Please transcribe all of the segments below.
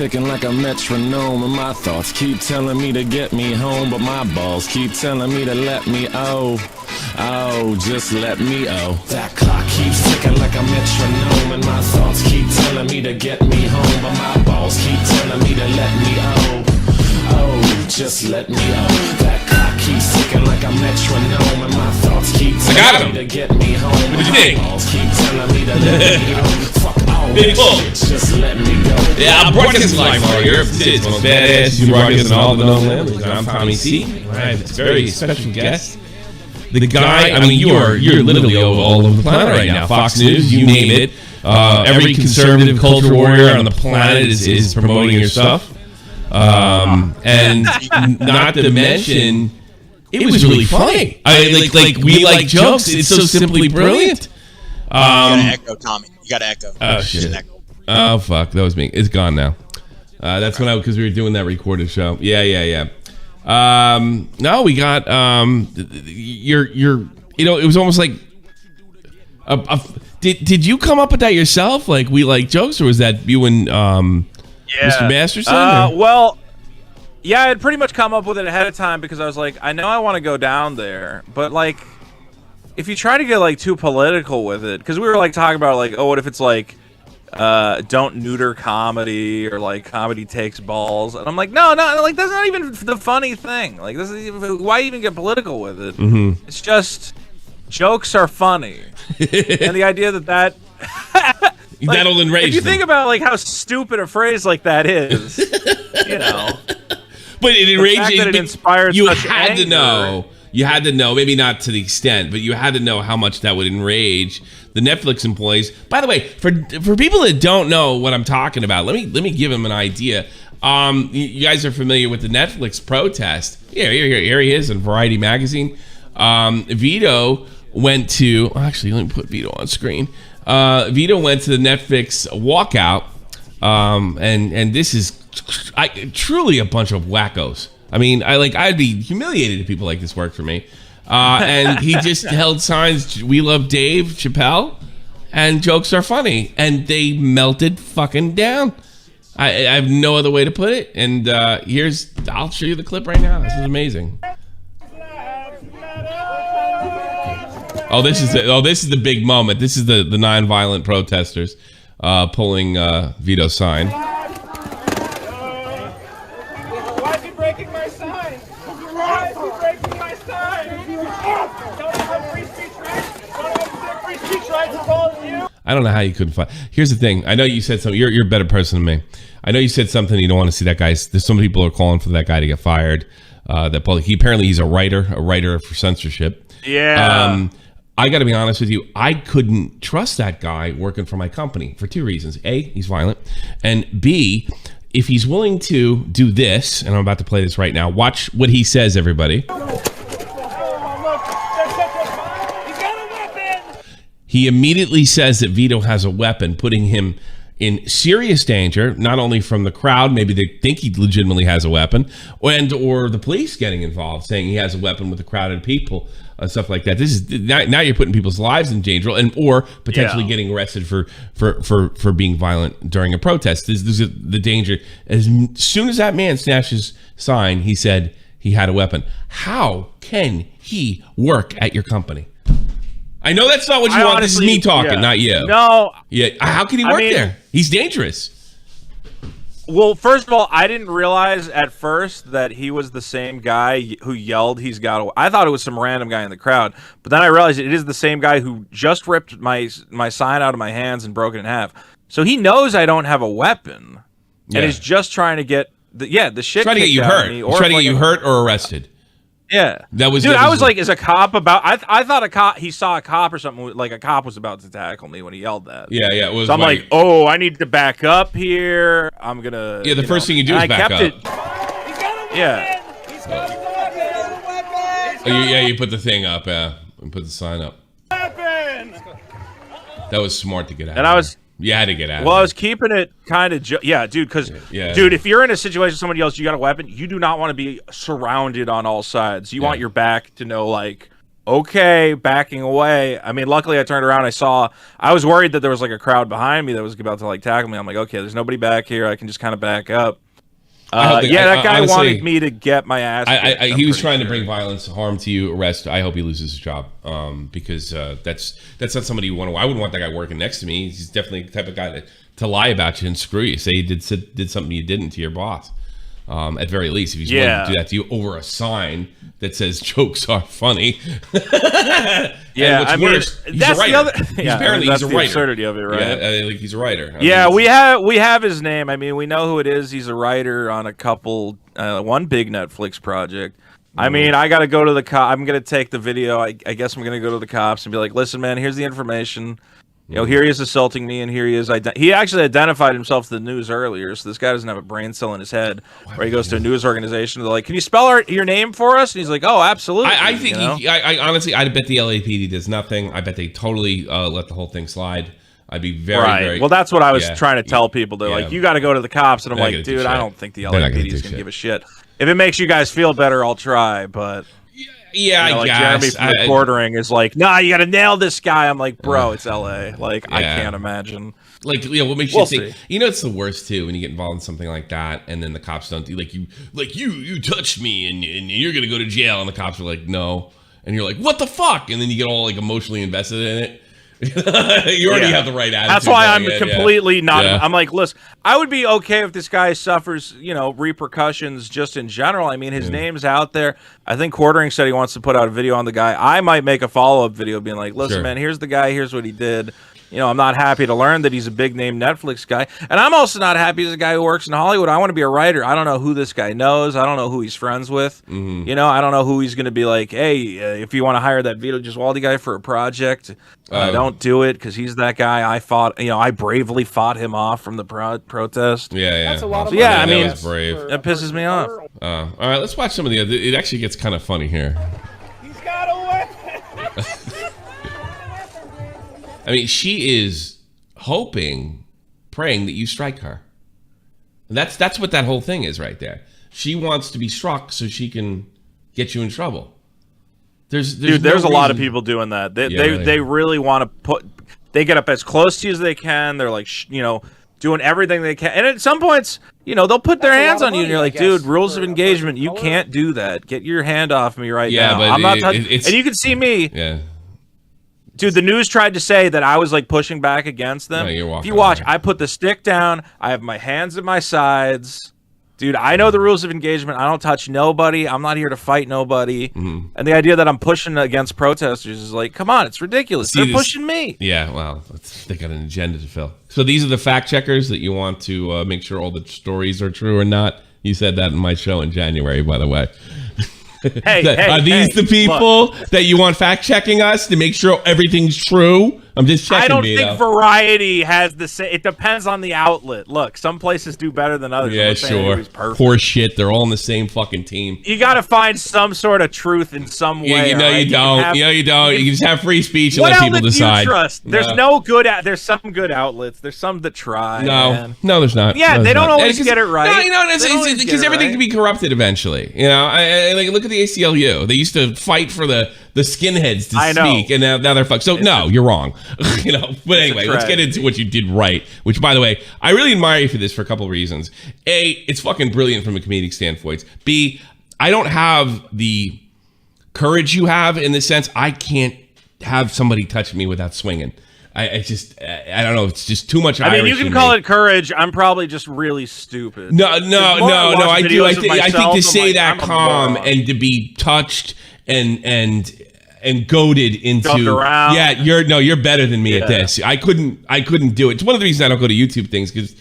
Ticking like a metronome, and my thoughts keep telling me to get me home, but my balls keep telling me to let me just let me That clock keeps ticking like a metronome, and my thoughts keep telling me to get me home, but my balls keep telling me to let me just let me That clock keeps ticking like a metronome, and my thoughts keep telling me to get me home, but my balls keep telling me to let me Fuck all Big that shit, just let me go. Yeah, I'm broadcasting live for Europe. It's the most badass you broadcast in all the known languages. I'm Tommy C. I have a very special guest. The guy, I mean, you're literally all over the planet right now. Fox News, you name it. Every conservative culture warrior on the planet is promoting your stuff. And not to mention, it was really funny. We like jokes. It's so simply brilliant. You gotta echo, Tommy. You gotta echo. Oh, shit. Oh, fuck. That was me. It's gone now. That's because we were doing that recorded show. Yeah. No, we got, it was almost like, did you come up with that yourself? Like, we like jokes, or was that you and, Mr. Masterson? Well, yeah, I had pretty much come up with it ahead of time because I was like, I know I want to go down there, but like, if you try to get like too political with it, because we were like talking about like, oh, what if it's like, don't neuter comedy, or like comedy takes balls, and I'm like, no, like that's not even the funny thing. Like, this is why even get political with it? Mm-hmm. It's just jokes are funny, and the idea that like, that'll enrage if you them. Think about like how stupid a phrase like that is, you know. But it enraged it inspired. You such had anger. to know. You had to know, maybe not to the extent, but you had to know how much that would enrage the Netflix employees. By the way, for people that don't know what I'm talking about, let me give them an idea. You guys are familiar with the Netflix protest. Here he is in Variety magazine. Vito went to. Actually, let me put Vito on screen. Vito went to the Netflix walkout, and this is truly a bunch of wackos. I mean, I'd be humiliated if people like this worked for me. And he just held signs, "We love Dave Chappelle," and jokes are funny. And they melted fucking down. I have no other way to put it. And I'll show you the clip right now. This is amazing. This is the big moment. This is the nonviolent protesters pulling Vito's sign. I don't know how you couldn't find. Here's the thing. I know you said something. You're a better person than me. I know you said something. You don't want to see that guy. There's some people are calling for that guy to get fired. He's a writer for censorship. Yeah. I got to be honest with you. I couldn't trust that guy working for my company for two reasons. A, he's violent, and B, if he's willing to do this, and I'm about to play this right now. Watch what he says, everybody. He immediately says that Vito has a weapon, putting him in serious danger, not only from the crowd, maybe they think he legitimately has a weapon, or the police getting involved, saying he has a weapon with a crowd of people, stuff like that. This is now you're putting people's lives in danger, or potentially getting arrested for being violent during a protest. This is the danger. As soon as that man snatched his sign, he said he had a weapon. How can he work at your company? I know that's not what you want. Honestly, this is me talking, not you. No. Yeah. How can he work there? He's dangerous. Well, first of all, I didn't realize at first that he was the same guy who yelled, "He's got a." I thought it was some random guy in the crowd, but then I realized it is the same guy who just ripped my sign out of my hands and broke it in half. So he knows I don't have a weapon, and is just trying to get the shit. Trying to get you hurt. Trying to get you hurt or arrested. Yeah, that was. Dude, I was like, "Is a cop about?" I thought a cop. He saw a cop or something. Like a cop was about to tackle me when he yelled that. Yeah. It was. So I'm like, "Oh, I need to back up here. I'm gonna." Yeah, the first thing you do is back up. Yeah. You put the thing up. And put the sign up. That was smart to get out. And I was. You had to get out. Well, I was keeping it kind of, dude, because, dude, if you're in a situation with somebody else, you got a weapon, you do not want to be surrounded on all sides. You want your back to know, like, okay, backing away. I mean, luckily I turned around. I was worried that there was like a crowd behind me that was about to like tackle me. I'm like, okay, there's nobody back here. I can just kind of back up. That guy honestly wanted me to get my ass. He was trying to bring violence, harm to you, arrest. I hope he loses his job, because that's not somebody you want to. I wouldn't want that guy working next to me. He's definitely the type of guy to lie about you and screw you. Say he did something you didn't to your boss. At very least, if he's willing to do that to you over a sign that says jokes are funny. Yeah, what's worse, he's a writer. Apparently he's a writer. Absurdity of it, right? Yeah, like he's a writer. We have his name. I mean, we know who it is. He's a writer on a couple, one big Netflix project. I mean, I got to go to the cop. I'm going to take the video. I guess I'm going to go to the cops and be like, listen, man, here's the information. You know, here he is assaulting me, and here he is. He actually identified himself to the news earlier, so this guy doesn't have a brain cell in his head. Where he goes to a news organization, they're like, "Can you spell your name for us?" And he's like, "Oh, absolutely." I think I honestly, I bet the LAPD does nothing. I bet they totally let the whole thing slide. I'd be very well. That's what I was trying to tell people. They're like, "You got to go to the cops," and I'm like, "Dude, I don't think the LAPD is gonna give a shit. If it makes you guys feel better, I'll try." But yeah, I like guess. Jeremy from Reportering is like, nah, you got to nail this guy. I'm like, bro, it's LA. Like, I can't imagine. Like, what makes you think? You know, it's the worst too when you get involved in something like that, and then the cops don't do you touched me, and you're gonna go to jail, and the cops are like, no, and you're like, what the fuck? And then you get all like emotionally invested in it. You already have the right attitude. That's why I'm completely not. I'm like, listen, I would be okay if this guy suffers, repercussions just in general. I mean, his name's out there. I think Quartering said he wants to put out a video on the guy. I might make a follow-up video being like, listen, man, here's the guy. Here's what he did. I'm not happy to learn that he's a big name Netflix guy. And I'm also not happy as a guy who works in Hollywood. I want to be a writer. I don't know who this guy knows. I don't know who he's friends with. I don't know who he's going to be like, hey, if you want to hire that Vito Gesualdi guy for a project, don't do it because he's that guy. I bravely fought him off from the protest. Yeah. That's a lot of I mean, that was brave. That pisses me off. All right, let's watch some of the other. It actually gets kind of funny here. He's got a weapon. I mean, she is praying that you strike her. And that's what that whole thing is right there. She wants to be struck so she can get you in trouble. There's a lot of people doing that. They really want to they get up as close to you as they can. They're like, doing everything they can. And at some points, they'll put their hands on you, and you're like, dude, rules of engagement, you can't do that. Get your hand off me right now. But I'm not touching. And you can see me. Yeah. Dude, the news tried to say that I was like pushing back against them. No, if you watch, I put the stick down. I have my hands at my sides. Dude, I know the rules of engagement. I don't touch nobody. I'm not here to fight nobody. And the idea that I'm pushing against protesters is like, come on, it's ridiculous. They're pushing me. Yeah, well, they got an agenda to fill. So these are the fact checkers that you want to make sure all the stories are true or not. You said that in my show in January, by the way. Are these the people that you want fact checking us to make sure everything's true? I'm just checking. I don't think Variety has the same. It depends on the outlet. Look, some places do better than others. Yeah, sure. Poor shit. They're all on the same fucking team. You got to find some sort of truth in some way. You don't. You don't. You can just have free speech and let people decide. Do you trust? There's no good. There's some good outlets. There's some that try. No, there's not. Yeah, no, they don't always get it right. No, it's because everything can be corrupted eventually. Like look at the ACLU. They used to fight for the skinheads to speak, and now they're fucked. So you're wrong. But anyway, let's get into what you did right. Which, by the way, I really admire you for this for a couple of reasons. A, it's fucking brilliant from a comedic standpoint. B, I don't have the courage you have in the sense I can't have somebody touch me without swinging. I don't know. It's just too much. I mean, you can call it courage. I'm probably just really stupid. No. I do. I think to say that calm and to be touched and goaded into you're better than me at this. I couldn't do it. It's one of the reasons I don't go to YouTube things because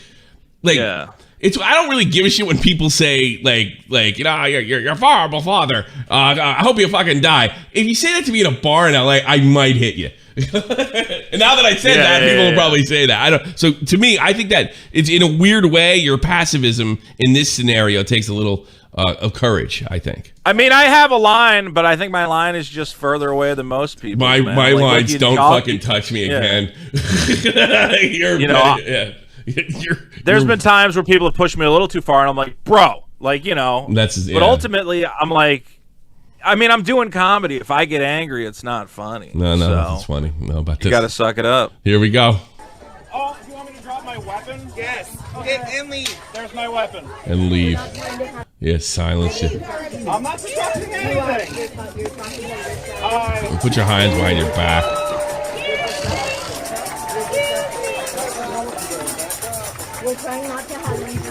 I don't really give a shit when people say like you're a horrible father. I hope you fucking die. If you say that to me in a bar in LA, I might hit you. And now that I said that, people will probably say that. I don't. So to me, I think that it's in a weird way. Your pacifism in this scenario takes a little of courage, I think. I mean, I have a line, but I think my line is just further away than most people. My lines don't fucking touch me again. There's been times where people have pushed me a little too far, and I'm like, bro, That's. But ultimately, I'm like, I mean, I'm doing comedy. If I get angry, it's not funny. No, so that's funny. No, about this. You gotta suck it up. Here we go. Oh, do you want me to drop my weapon? Yes. Okay, and leave. There's my weapon. And leave. Yes, silence it. I'm not disrupting anything. Put your hands behind your back.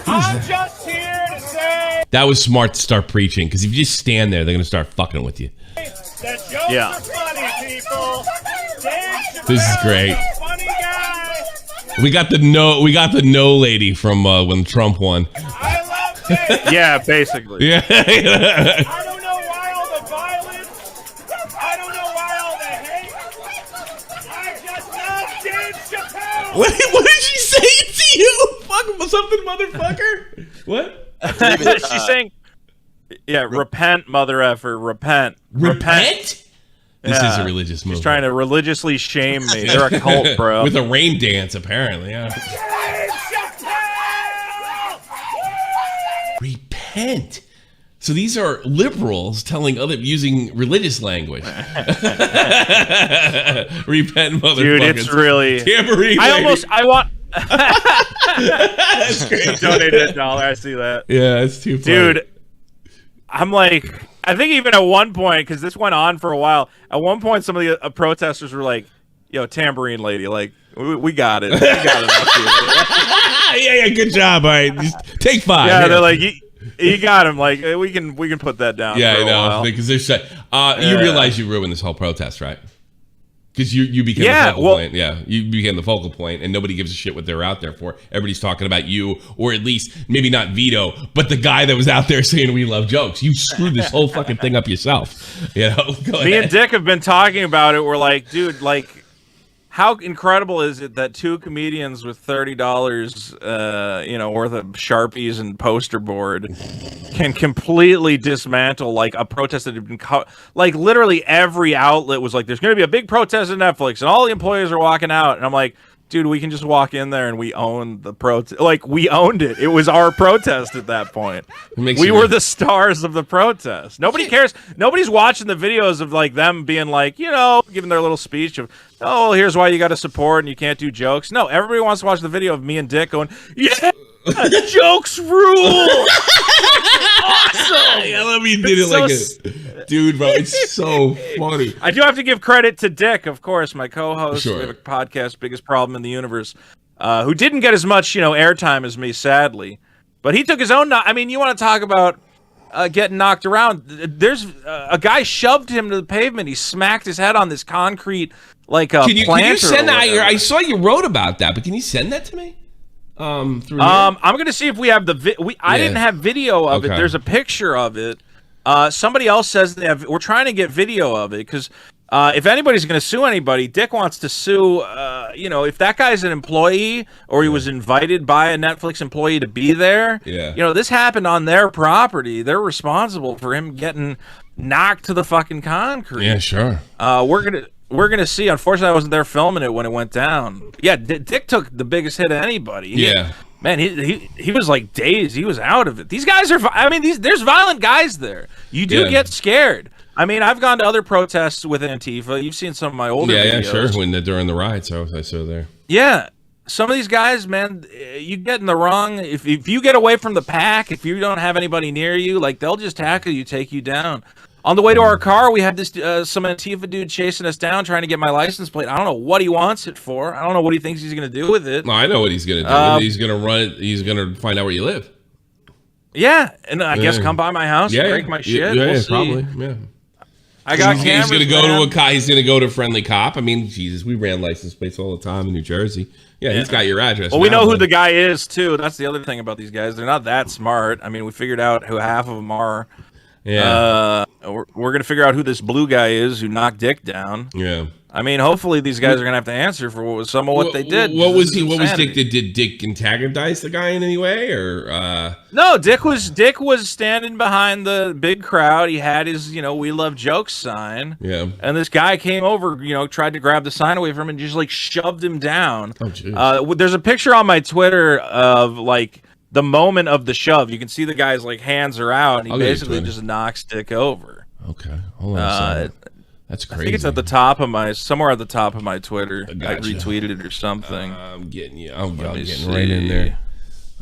I'm just here to say That was smart to start preaching, because if you just stand there, they're going to start fucking with you. that jokes are funny, people. This is great. Funny guy. We got the no lady from when Trump won. I love it. Yeah, basically. Yeah. I don't know why all the violence. I don't know why all the hate. I just love Dave Chappelle. What did she say to you? Fuck something, motherfucker. What? She's saying, yeah, repent, mother effer, repent. Repent? This is Yeah. a religious movement. She's trying to religiously shame me. They're a cult, bro. With a rain dance, apparently. Yeah. Dave Chappelle. Repent. So these are liberals telling using religious language. Repent, motherfuckers. Dude, it's really. Tambourine I lady. want. That's great. Donated $1. I see that. Yeah, it's too funny. Dude, I'm like, I think even at one point, because this went on for a while, at one point some of the protesters were like, yo, tambourine lady, like, we got it. We got it. yeah, good job. All right, just take 5. Yeah, Here. they're like, you got him. Like, we can put that down. Yeah, for I a know. while. Because they're shut. You realize you ruined this whole protest, right? Because you became the focal point. Yeah, you became the focal point, and nobody gives a shit what they're out there for. Everybody's talking about you, or at least maybe not Vito, but the guy that was out there saying we love jokes. You screwed this whole fucking thing up yourself. You know, Me and Dick have been talking about it. We're like, dude, like, how incredible is it that 2 comedians with $30, worth of Sharpies and poster board can completely dismantle like a protest that had been like literally every outlet was like, there's going to be a big protest at Netflix, and all the employees are walking out, and I'm like, dude, we can just walk in there and we own the protest. Like, we owned it. It was our protest at that point. We were the stars of the protest. Nobody cares. Nobody's watching the videos of like them being like, giving their little speech of, oh, here's why you got to support and you can't do jokes. No, everybody wants to watch the video of me and Dick going, yeah, jokes rule. Awesome. Yeah, let me did it so like a dude, bro. It's so funny. I do have to give credit to Dick, of course, my co-host. Sure. We have a podcast, Biggest Problem in the Universe, who didn't get as much, airtime as me, sadly. But he took his own. I mean, you want to talk about getting knocked around? There's a guy shoved him to the pavement. He smacked his head on this concrete, like a planter. Can you send that? I saw you wrote about that, but can you send that to me? Through here? I'm gonna see if we have the. I didn't have video of it. There's a picture of it. Somebody else says they have. We're trying to get video of it because if anybody's going to sue anybody, Dick wants to sue. If that guy's an employee or he was invited by a Netflix employee to be there. Yeah. This happened on their property. They're responsible for him getting knocked to the fucking concrete. Yeah, sure. We're gonna see. Unfortunately, I wasn't there filming it when it went down. Yeah, Dick took the biggest hit of anybody. Yeah. Man, he was like dazed. He was out of it. These guys are. I mean, there's violent guys there. You do get scared. I mean, I've gone to other protests with Antifa. You've seen some of my older videos. Yeah, sure. When during the riots, I saw there. Yeah, some of these guys, man, you get in the wrong. If you get away from the pack, if you don't have anybody near you, like they'll just tackle you, take you down. On the way to our car, we had this some Antifa dude chasing us down, trying to get my license plate. I don't know what he wants it for. I don't know what he thinks he's going to do with it. No, I know what he's going to do. He's going to run it. He's going to find out where you live. Yeah, and I guess come by my house, break my shit. Yeah, we'll see. probably. Yeah. I got He's cameras. going to go to a cop. He's going to go to Friendly Cop. I mean, Jesus, we ran license plates all the time in New Jersey. Yeah, he's got your address. Well, we know who the guy is too. That's the other thing about these guys. They're not that smart. I mean, we figured out who half of them are. Yeah. We're gonna figure out who this blue guy is who knocked Dick down. Yeah. I mean, hopefully these guys are gonna have to answer for what they did. What was he? What was Dick? Did Dick antagonize the guy in any way, or? No, Dick was standing behind the big crowd. He had his, we love jokes sign. Yeah. And this guy came over, tried to grab the sign away from him and just like shoved him down. Oh, jeez. There's a picture on my Twitter of like the moment of the shove. You can see the guy's like hands are out, and he basically just knocks Dick over. Okay. Hold on a second. That's crazy. I think it's at the top of somewhere at the top of my Twitter. I I gotcha. retweeted it or something. I'm getting you. I'm getting see. right in there.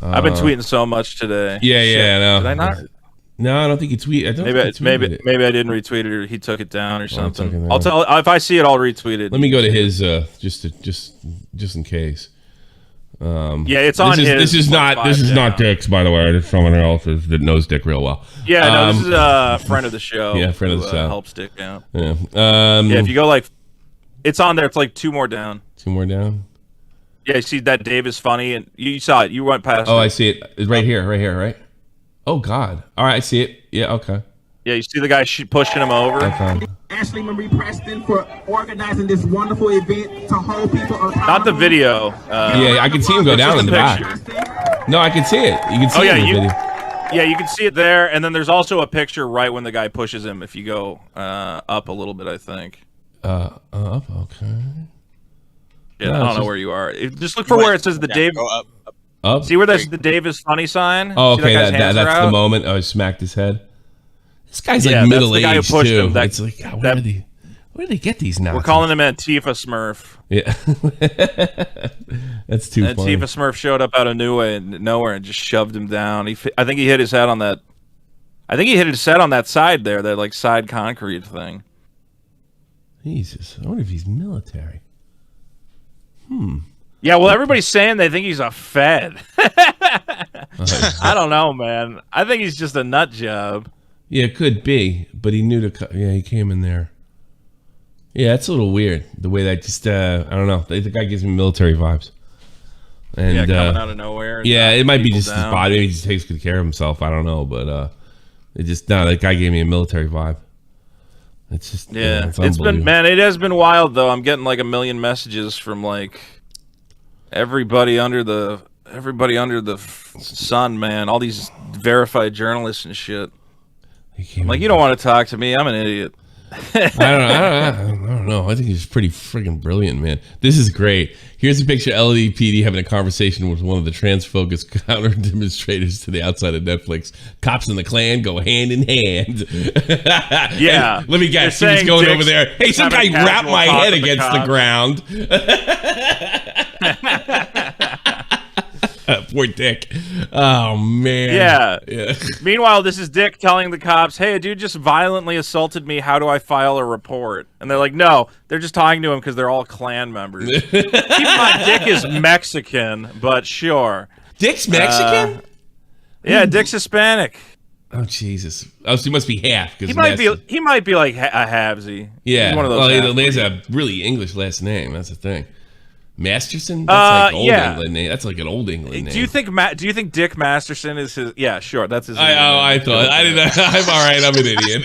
I've been tweeting so much today. Yeah, Shit. yeah. No. Did I not? No, I don't think you tweet. I don't Maybe think you tweeted it. maybe I didn't retweet it or he took it down or something. took it down. I'll tell if I see it. I'll retweet it. Let me go to his just in case. Yeah, it's on his. This is not Dick's, by the way. It's someone else's that knows Dick real well. Yeah, no, this is a friend of the show. Yeah, friend of the show. Helps Dick out. Yeah. Yeah, if you go it's on there. It's like 2 more down. 2 more down. Yeah, you see that Dave is funny, and you saw it. You went past. Oh, it. I see it. It's right here, right? Oh God. All right, I see it. Yeah. Okay. Yeah, you see the guy pushing him over. Okay. Ashley Marie Preston for organizing this wonderful event to hold people accountable. Not the video. Yeah, I can see him go down in the back. No, I can see it. You can see it in the video. Yeah, you can see it there, and then there's also a picture right when the guy pushes him. If you go up a little bit, I think. Up. Okay. Yeah, No, I don't know where you are. Just look for where it says the Dave. Go up. Up. See where there's the Dave is funny sign? Oh, See okay. that guy's hands are That's out? the moment. Oh, I smacked his head. This guy's Yeah, like that's middle the guy who aged pushed too. him. It's like, God, where do they get these now? We're calling him Antifa Smurf. Yeah. That's too funny. Antifa Smurf showed up out of nowhere and just shoved him down. I think he hit his head on that. I think he hit his head on that side there, that like side concrete thing. Jesus, I wonder if he's military. Yeah, well, everybody's saying they think he's a Fed. I don't know, man. I think he's just a nut job. Yeah, it could be, but he knew to. Yeah, he came in there. Yeah, it's a little weird the way that just. I don't know. The guy gives me military vibes. And, Yeah, coming out of nowhere. and Yeah, it might be people just his down. body. Maybe he just takes good care of himself. I don't know, but that guy gave me a military vibe. It's just Yeah, it's it's been unbelievable. man. It has been wild though. I'm getting like 1 million messages from like everybody under the sun, man. All these verified journalists and shit. He came Like, in- you don't want to talk to me. I'm an idiot. I don't know. I think he's pretty friggin' brilliant, man. This is great. Here's a picture of LDPD having a conversation with one of the trans-focused counter demonstrators to the outside of Netflix. Cops and the Klan go hand in hand. Yeah. And let me guess. They're He was saying going Dick's over there. Hey, some guy having a wrapped casual my talk head with the against the cops. ground. Poor Dick. Oh, man. Yeah. Meanwhile, this is Dick telling the cops, "Hey, a dude just violently assaulted me. How do I file a report?" And they're like, "No, they're just talking to him because they're all Klan members." Keep in mind, Dick is Mexican, but sure. Dick's Mexican? Yeah, Dick's Hispanic. Oh, Jesus. Oh, so he must be half. He might be like a halvesy. Yeah. He's one of those. Well, he half-breeds. has a really English last name. That's the thing. Masterson? That's like old yeah. England name. That's like an old England name. Do you think Dick Masterson is his? Yeah, sure, that's his. I thought. I didn't. I'm all right. I'm an idiot.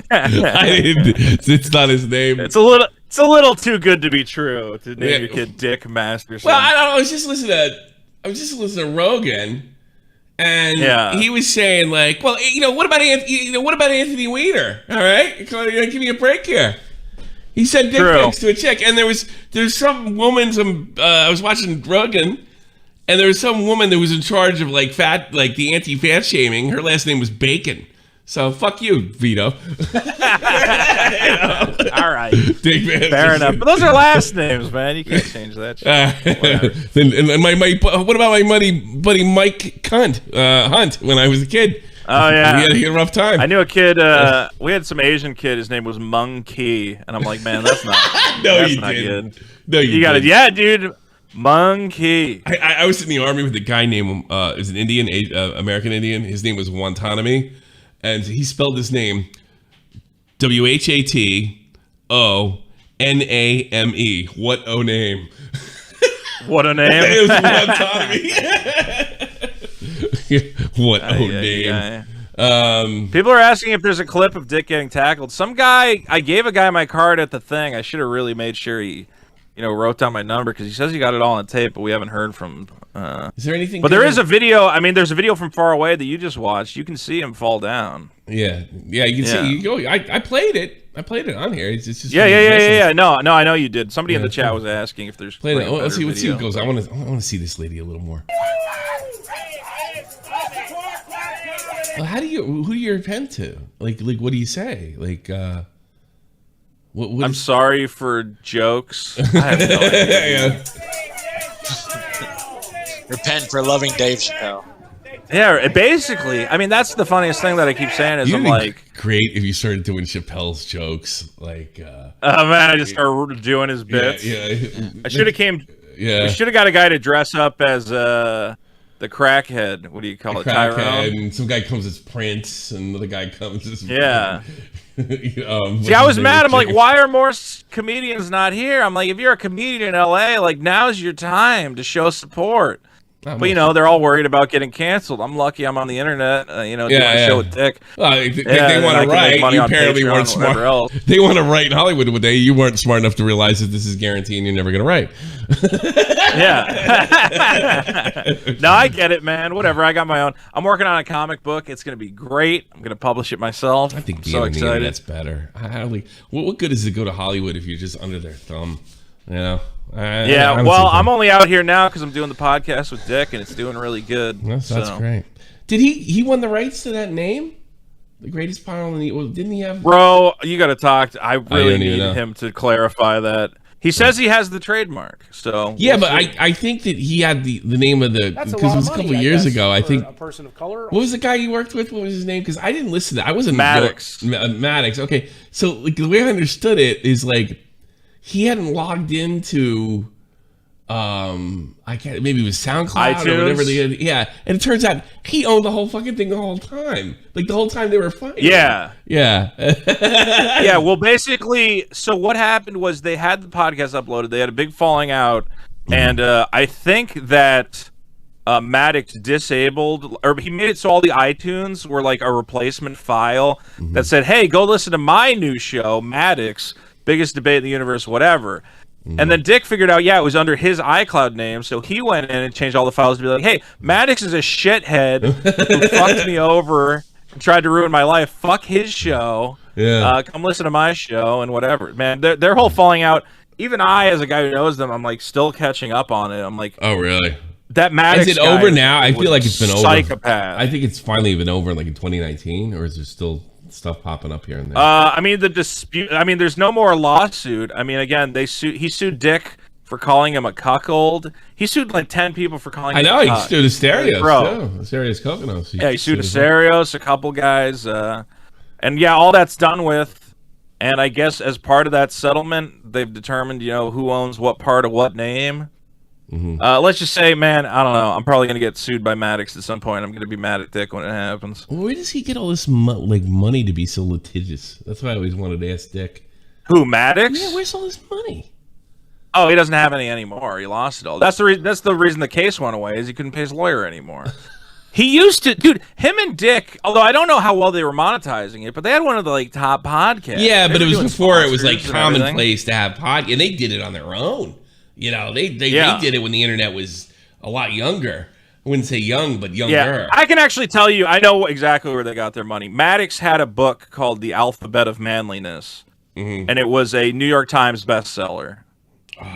I didn't. It's not his name. It's a little too good to be true to name Yeah. your kid Dick Masterson. Well, I don't know. I was just listening to Rogan, and Yeah. he was saying like, well, what about Anthony Weiner? All right, give me a break here. He said dick True. pics to a chick, and there's some woman. I was watching Rogan, and there was some woman that was in charge of like the anti-fat shaming. Her last name was Bacon. So fuck you, Vito. All right, Dick Van fair enough. But those are last names, man. You can't change that shit. and what about my buddy Mike Hunt when I was a kid? Oh yeah, he had a rough time. I knew a kid. We had some Asian kid. His name was Mung Ki, and I'm like, man, that's not. No, that's you not didn't. good. No, You got it. didn't. Yeah, dude. Mung Ki. I was in the army with a guy named is an Indian, American Indian. His name was Wantanami, and he spelled his name WHATONAME. What o name? What a name. It was Wantanami. What o name? Yeah. People are asking if there's a clip of Dick getting tackled. Some guy, I gave a guy my card at the thing. I should have really made sure he, wrote down my number because he says he got it all on tape, but we haven't heard from. Is there anything? But there is a video. I mean, there's a video from far away that you just watched. You can see him fall down. Yeah. You can see. You go. I played it. I played it on here. It's just Yeah. No, I know you did. Somebody in the chat was asking if there's. Play it. like, a Let's see better what goes. video. I want to see this lady a little more. How do you? Who do you repent to? Like, what do you say? Like, what I'm is- sorry for jokes. I have no idea. Repent for loving Dave Chappelle. Yeah, basically. I mean, that's the funniest thing that I keep saying is I'm like, great if you started doing Chappelle's jokes, like, oh man, I just started doing his bits. yeah. I should have came. Yeah. We should have got a guy to dress up as the crackhead. What do you call it? Crackhead, Tyrone. and some guy comes as Prince, and another guy comes as Yeah. See, I was mad. I'm like, why are more comedians not here? I'm like, if you're a comedian in LA, like now's your time to show support. But you know, they're all worried about getting canceled. I'm lucky I'm on the internet, doing a show with Dick. They want to write. You apparently weren't smart. They want to write in Hollywood, but you weren't smart enough to realize that this is guaranteeing you're never going to write. Yeah. No, I get it, man. Whatever. I got my own. I'm working on a comic book. It's going to be great. I'm going to publish it myself. I think being so on excited. the internet's better. What good is it to go to Hollywood if you're just under their thumb? You know? I'm only out here now because I'm doing the podcast with Dick, and it's doing really good. That's great. Did he won the rights to that name? The greatest pile in the... Well, didn't he have... Bro, you got to talk. I really need him to clarify that. He says he has the trademark, so... Yeah, but I think that he had the name of the... Because it was a couple years ago, I think... A person of color? What was the guy you worked with? What was his name? Because I didn't listen to that. I wasn't... Maddox. Maddox, okay. So, like, the way I understood it is, like... He hadn't logged into, maybe it was SoundCloud iTunes? or whatever. And it turns out he owned the whole fucking thing the whole time. Like the whole time they were fighting. Yeah. Yeah. Well, basically, so what happened was they had the podcast uploaded. They had a big falling out, and I think that Maddox disabled, or he made it so all the iTunes were like a replacement file that said, "Hey, go listen to my new show, Maddox." Biggest debate in the universe, whatever. And then Dick figured out, it was under his iCloud name, so he went in and changed all the files to be like, hey, Maddox is a shithead who fucked me over and tried to ruin my life. Fuck his show. Yeah. Come listen to my show and whatever. Man, their whole falling out, even I, as a guy who knows them, I'm like still catching up on it. I'm like, oh, really? That Maddox is it over now? I feel like it's been over. Psychopath. I think it's finally been over like in 2019, or is there still stuff popping up here and there? I mean, the dispute. I mean, there's no more lawsuit. I mean, again, he sued Dick for calling him a cuckold. He sued like 10 people for calling him I know, he sued Asterios, bro. too. Asterios Kokonos. He sued Asterios, a couple guys. And all that's done with. And I guess as part of that settlement, they've determined, who owns what part of what name. Let's just say, man, I don't know. I'm probably going to get sued by Maddox at some point. I'm going to be mad at Dick when it happens. Where does he get all this money to be so litigious? That's why I always wanted to ask Dick. Who, Maddox? Yeah, where's all this money? Oh, he doesn't have any anymore. He lost it all. That's the reason the case went away, is he couldn't pay his lawyer anymore. He used to, dude. Him and Dick. Although I don't know how well they were monetizing it, but they had one of the top podcasts. Yeah, but it was before it was like commonplace to have podcasts, and they did it on their own. They did it when the internet was a lot younger. I wouldn't say young, but younger. Yeah, I can actually tell you, I know exactly where they got their money. Maddox had a book called The Alphabet of Manliness, and it was a New York Times bestseller.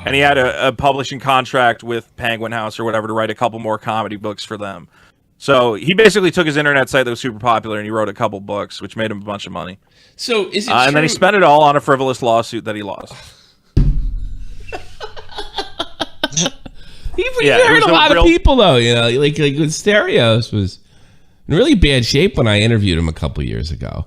And he had a publishing contract with Penguin House or whatever to write a couple more comedy books for them. So he basically took his internet site that was super popular and he wrote a couple books, which made him a bunch of money. So is it true? And then he spent it all on a frivolous lawsuit that he lost. He hurt a lot of people, though. Like with Asterios was in really bad shape when I interviewed him a couple years ago.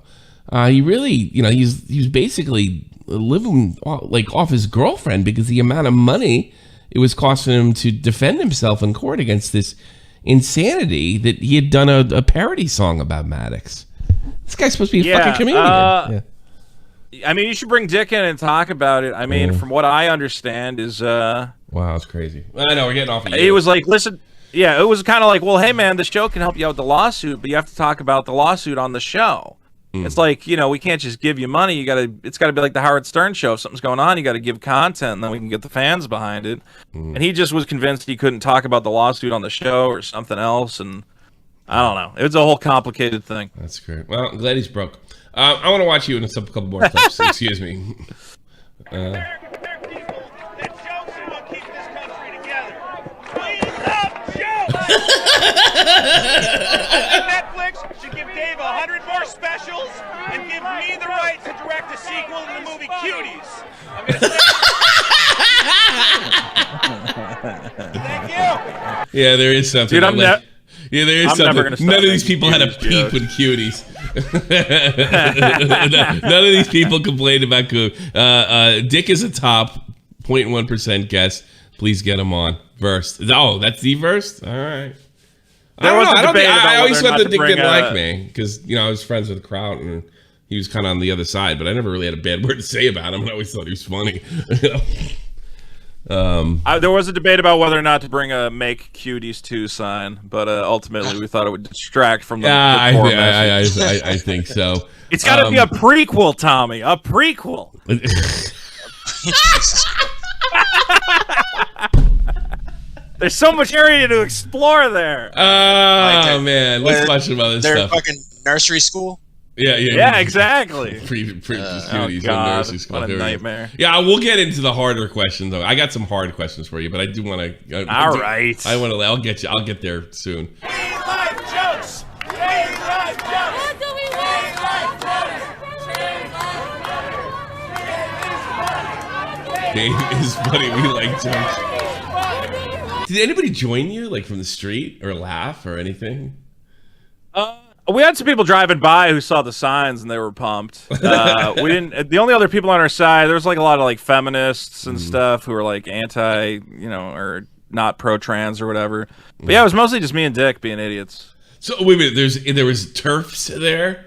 He really, he was basically living like off his girlfriend because the amount of money it was costing him to defend himself in court against this insanity that he had done a parody song about Maddox. This guy's supposed to be a fucking comedian. I mean, you should bring Dick in and talk about it. I mean, from what I understand is... wow, that's crazy. I know, we're getting off of you. He was like, listen... Yeah, it was kind of like, well, hey, man, the show can help you out with the lawsuit, but you have to talk about the lawsuit on the show. It's like, we can't just give you money. It's got to be like the Howard Stern show. If something's going on, you got to give content, and then we can get the fans behind it. And he just was convinced he couldn't talk about the lawsuit on the show or something else, and I don't know. It was a whole complicated thing. That's great. Well, I'm glad he's broke. I want to watch you in a couple more clips. Excuse me. American people, that jokes are what keep this country together. We love jokes! Netflix should give Dave cuties. I'm gonna Thank you. Yeah, there is something. Dude, yeah, there is I'm something. never gonna stop None of these making people had a cuties peep jokes. with cuties. None of these people complained about cuties. Dick is a top 0.1% guess. Please get him on. Versed. Oh, that's the Versed? All right. There was a debate about I always whether or thought not that to Dick bring didn't a- like me because, I was friends with Kraut and he was kind of on the other side, but I never really had a bad word to say about him. And I always thought he was funny. There was a debate about whether or not to bring a "Make Cuties 2" sign, but ultimately we thought it would distract from the core message. I think so. It's got to be a prequel, Tommy. A prequel. There's so much area to explore there. Oh, man. Let's watch some other They're stuff. fucking nursery school. Yeah, exactly. Cuties God, nursery school. what a Here we go. nightmare. Yeah, we'll get into the harder questions though. I got some hard questions for you, but I do want to. All right. I want to. I'll get you. I'll get there soon. Real-life jokes. Real-life jokes. What do we want? Dave is funny. We like jokes. Did anybody join you, like from the street, or laugh, or anything? We had some people driving by who saw the signs and they were pumped. We didn't. The only other people on our side, there was like a lot of like feminists and stuff who were like anti, or not pro-trans or whatever. But yeah, it was mostly just me and Dick being idiots. So wait a minute. There was turfs there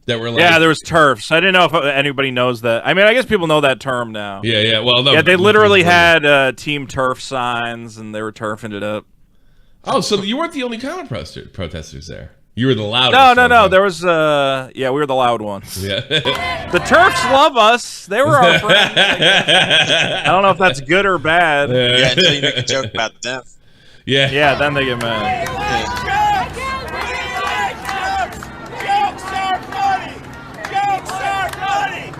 that were like. Yeah, there was turfs. I didn't know if anybody knows that. I mean, I guess people know that term now. Yeah. Well, no. Yeah, they literally had Team Turf signs and they were turfing it up. Oh, so you weren't the only common protesters there. You were the loudest. No. There was we were the loud ones. Yeah. The Turfs love us. They were our friends. I don't know if that's good or bad. Yeah, until you make a joke about them. Yeah. Yeah, then they get mad. Jokes are funny. Jokes are funny.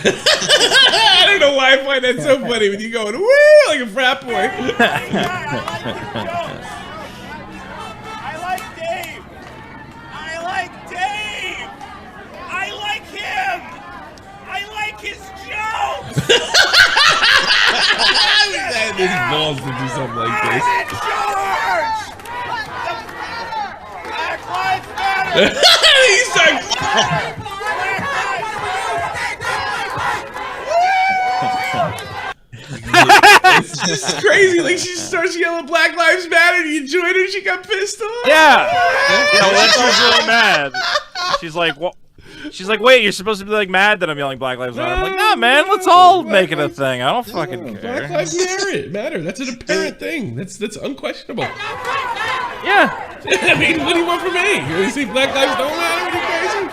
I don't know why I find that so funny when you going woo like a frat boy. I like Dave. I like Dave. I like him. I like his jokes. That is balls to do something like this. I'm in charge. Black Lives Matter. He's like, it's just crazy. Like she starts yelling "Black Lives Matter." Do you join her? She got pissed off. Yeah. Well, then she was really mad. She's like, "What?" She's like, "Wait, you're supposed to be like mad that I'm yelling Black Lives Matter." I'm like, "Nah, man, let's all make it a thing. I don't fucking care." Black Lives Matter. That's an apparent thing. That's unquestionable. Yeah. I mean, what do you want from me? You say Black Lives don't matter? Are you crazy?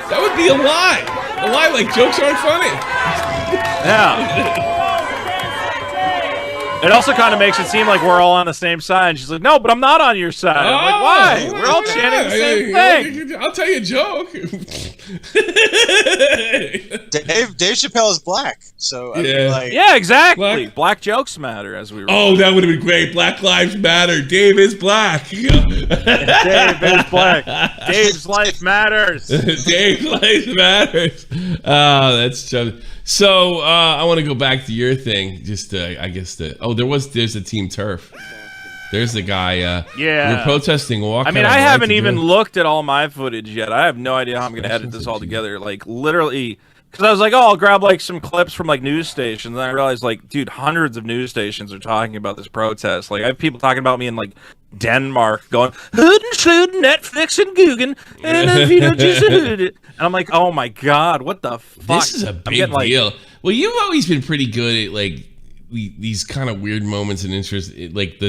That would be a lie. A lie like jokes aren't funny. Yeah. It also kind of makes it seem like we're all on the same side. And she's like, "No, but I'm not on your side." I'm like, "Why? We're all chanting the same thing." I'll tell you a joke. Dave Chappelle is black, so I mean, like, Yeah, exactly. Black jokes matter, as we were. Oh, that would have been great. Black Lives Matter. Dave is black. Dave is black. Dave's life matters. Dave's life matters. Oh, that's chubby. So I want to go back to your thing. Just there's a Team Turf. There's the guy. Yeah. We're protesting walk. I mean, I haven't even looked at all my footage yet. I have no idea how I'm going to edit this all together. Like, literally, because I was like, I'll grab, like, some clips from, like, news stations. And I realized, like, dude, hundreds of news stations are talking about this protest. Like, I have people talking about me in, like, Denmark going, Hood and Shoot, Netflix and Guggen, and Vito Gesualdi. And I'm like, oh, my God, what the fuck? This is a big deal. Well, you've always been pretty good at, like, these kind of weird moments and interest, like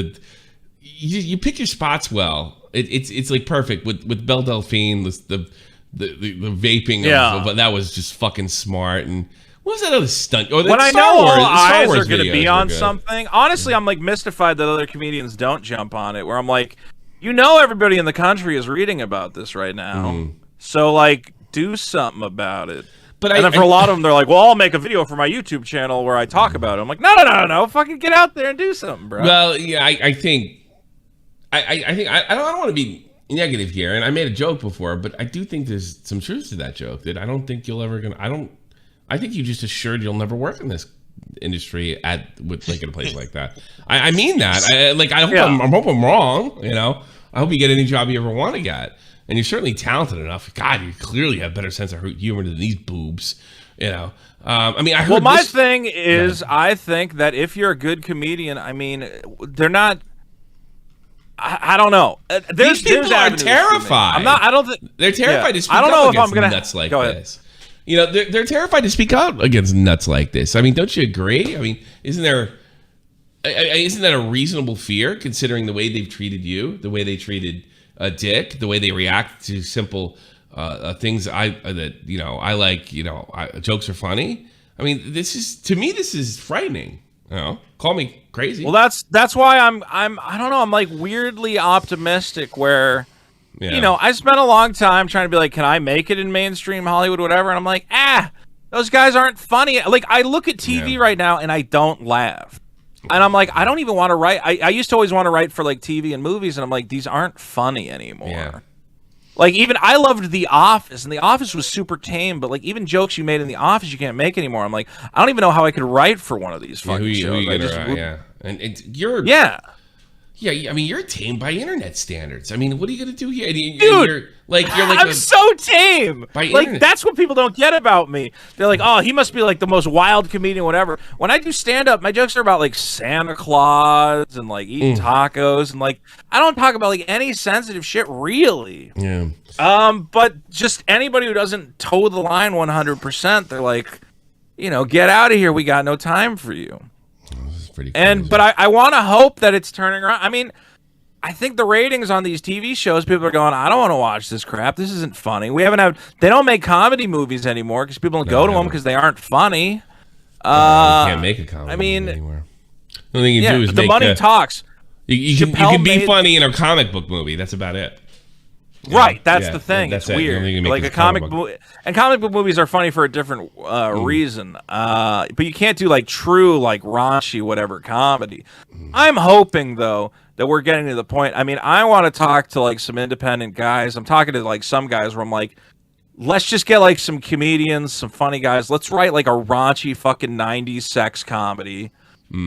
you pick your spots well. It's like perfect with Belle Delphine, the vaping. Yeah. But that was just fucking smart. And what was that other stunt? Or When I know all eyes are going to be on good. something, honestly, I'm like mystified that other comedians don't jump on it. Where I'm like, everybody in the country is reading about this right now, so like, do something about it. But and then for a lot of them, they're like, "Well, I'll make a video for my YouTube channel where I talk about it." I'm like, "No, fucking get out there and do something, bro." Well, yeah, I think I don't want to be negative here, and I made a joke before, but I do think there's some truth to that joke. That I don't think you'll ever I think you just assured you'll never work in this industry with like in a place like that. I mean that. I hope I'm wrong. You know, I hope you get any job you ever want to get, and you're certainly talented enough. God, you clearly have better sense of humor than these boobs. You know, I mean, I heard. Well, my thing is, I think that if you're a good comedian, I mean, they're not. I don't know. These people are terrified. I'm not. I don't think they're terrified to speak I don't up know if I'm against gonna nuts like go ahead. this. You know, they're terrified to speak out against nuts like this. I mean, don't you agree? I mean, isn't that a reasonable fear considering the way they've treated you, the way they treated Dick, the way they react to simple things I like. You know, jokes are funny. I mean, this is frightening. You know, call me crazy. Well, that's why I don't know. I'm like weirdly optimistic where. Yeah. You know, I spent a long time trying to be like, can I make it in mainstream Hollywood, whatever? And I'm like, those guys aren't funny. Like, I look at TV right now and I don't laugh. And I'm like, I don't even want to write. I used to always want to write for like TV and movies, and I'm like, these aren't funny anymore. Yeah. Like, even I loved The Office, and The Office was super tame, but like even jokes you made in The Office you can't make anymore. I'm like, I don't even know how I could write for one of these fucking shows. And you're Yeah, I mean, you're tame by internet standards. I mean, what are you gonna do here? Dude, I'm so tame. Like, that's what people don't get about me. They're like, oh, he must be like the most wild comedian, whatever. When I do stand-up, my jokes are about like Santa Claus and like eating tacos, and like I don't talk about like any sensitive shit really. Yeah. But just anybody who doesn't toe the line 100%, they're like, you know, get out of here. We got no time for you. But I want to hope that it's turning around. I mean, I think the ratings on these TV shows, people are going, I don't want to watch this crap. This isn't funny. They don't make comedy movies anymore because people don't go to them because they aren't funny. You can't make a comedy movie anymore. The only thing you do is the money talks. You can be funny in a comic book movie. That's about it. Right, that's the thing. That's it's weird. Like a comic book, and comic book movies are funny for a different reason. But you can't do like true, like raunchy, whatever comedy. I'm hoping though that we're getting to the point. I mean, I want to talk to like some independent guys. I'm talking to like some guys where I'm like, let's just get like some comedians, some funny guys. Let's write like a raunchy fucking 90s sex comedy.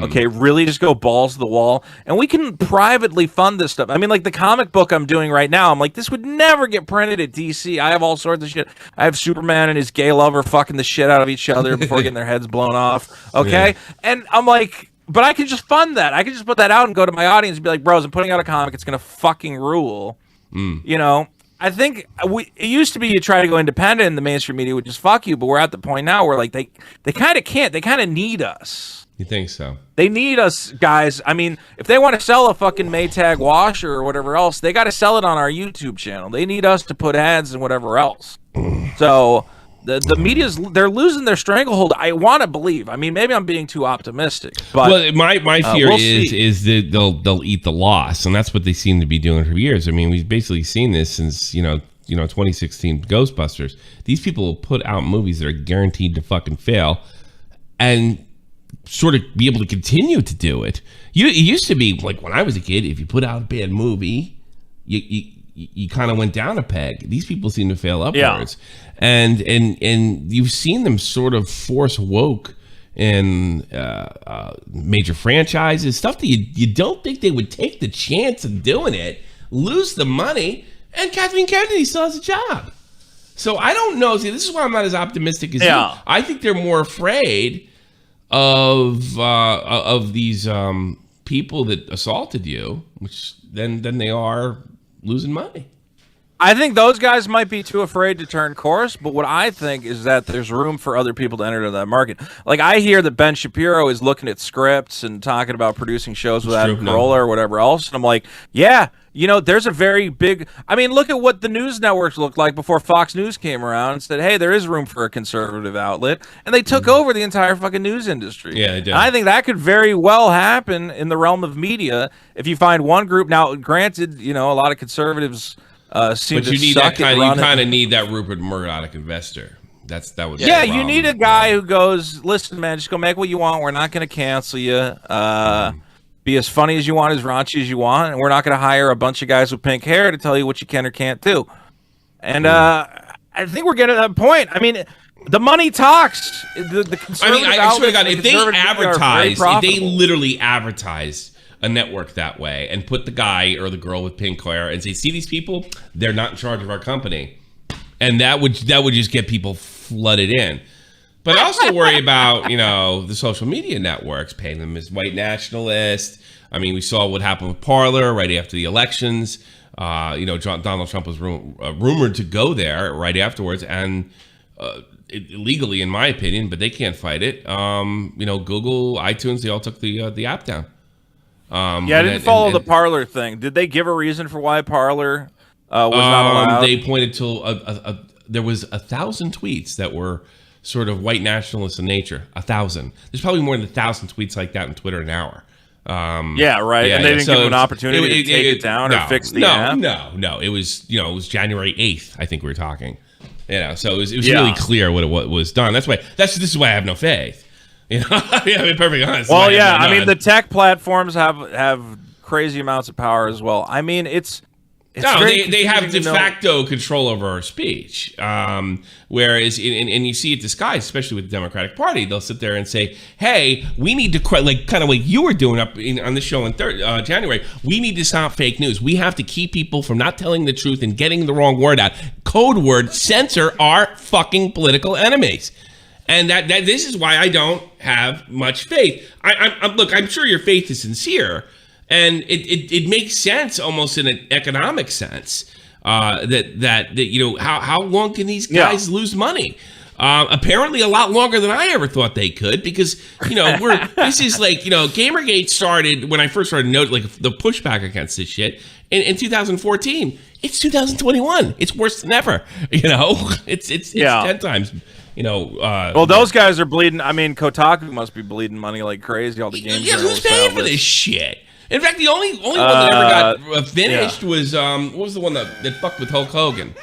Okay, really just go balls to the wall. And we can privately fund this stuff. I mean, like the comic book I'm doing right now, I'm like, this would never get printed at DC. I have all sorts of shit. I have Superman and his gay lover fucking the shit out of each other before getting their heads blown off. Okay? Yeah. And I'm like, but I can just fund that. I can just put that out and go to my audience and be like, bros, I'm putting out a comic. It's going to fucking rule. You know? I think it used to be you try to go independent and the mainstream media would just fuck you, but we're at the point now where like they kind of can't. They kind of need us. You think so? They need us, guys. I mean, if they want to sell a fucking Maytag washer or whatever else, they got to sell it on our YouTube channel. They need us to put ads and whatever else. So the media's, they're losing their stranglehold. I want to believe. I mean, maybe I'm being too optimistic. But well, my fear is that they'll eat the loss, and that's what they seem to be doing for years. I mean, we've basically seen this since 2016 Ghostbusters. These people will put out movies that are guaranteed to fucking fail, and sort of be able to continue to do it. It used to be like when I was a kid, if you put out a bad movie, you kind of went down a peg. These people seem to fail upwards, and you've seen them sort of force woke in major franchises, stuff that you don't think they would take the chance of doing it, lose the money, and Kathleen Kennedy still has a job. So I don't know. See, this is why I'm not as optimistic as you. I think they're more afraid of these people that assaulted you, which then they are losing money. I think those guys might be too afraid to turn course, but what I think is that there's room for other people to enter that market. Like, I hear that Ben Shapiro is looking at scripts and talking about producing shows with Adam Carolla or whatever else, and I'm like, yeah, you know, there's a very big... I mean, look at what the news networks looked like before Fox News came around and said, hey, there is room for a conservative outlet, and they took over the entire fucking news industry. Yeah, they did. And I think that could very well happen in the realm of media if you find one group... Now, granted, you know, a lot of conservatives... but you need that kind. You kind of need that Rupert Murdoch investor. That would. Yeah, you need a guy who goes, listen, man, just go make what you want. We're not going to cancel you. be as funny as you want, as raunchy as you want, and we're not going to hire a bunch of guys with pink hair to tell you what you can or can't do. And I think we're getting to that point. I mean, the money talks. The conservative I swear to God, if they advertise, if they literally advertise a network that way and put the guy or the girl with pink hair and say, see these people, they're not in charge of our company, and that would just get people flooded in. But I also worry about, the social media networks paying them as white nationalists. I mean, we saw what happened with Parler right after the elections. Donald Trump was rumored to go there right afterwards, and illegally, in my opinion, but they can't fight it. Google, iTunes, they all took the app down. I didn't follow the Parler thing. Did they give a reason for why Parler was not allowed? They pointed to there was 1,000 tweets that were sort of white nationalist in nature. 1,000. There's probably more than 1,000 tweets like that on Twitter an hour. And they didn't give them an opportunity to take it down or fix the app? No. It was January 8th, I think we were talking. So it was really clear what was done. This is why I have no faith. Perfectly honest. Well, I mean, the tech platforms have crazy amounts of power as well. I mean, they have de facto control over our speech. Whereas, and you see it disguised, especially with the Democratic Party, they'll sit there and say, "Hey, we need to kind of like you were doing on the show in January. We need to stop fake news. We have to keep people from not telling the truth and getting the wrong word out. Code word: censor our fucking political enemies." And that this is why I don't have much faith. I'm sure your faith is sincere, and it makes sense almost in an economic sense. That how long can these guys lose money? Apparently a lot longer than I ever thought they could, because this is like Gamergate started when I first started the pushback against this shit in 2014. It's 2021. It's worse than ever. It's 10 times. Those guys are bleeding. I mean, Kotaku must be bleeding money like crazy. All the games. Yeah, who's paying for this shit? In fact, the only one that ever got finished was what was the one that fucked with Hulk Hogan,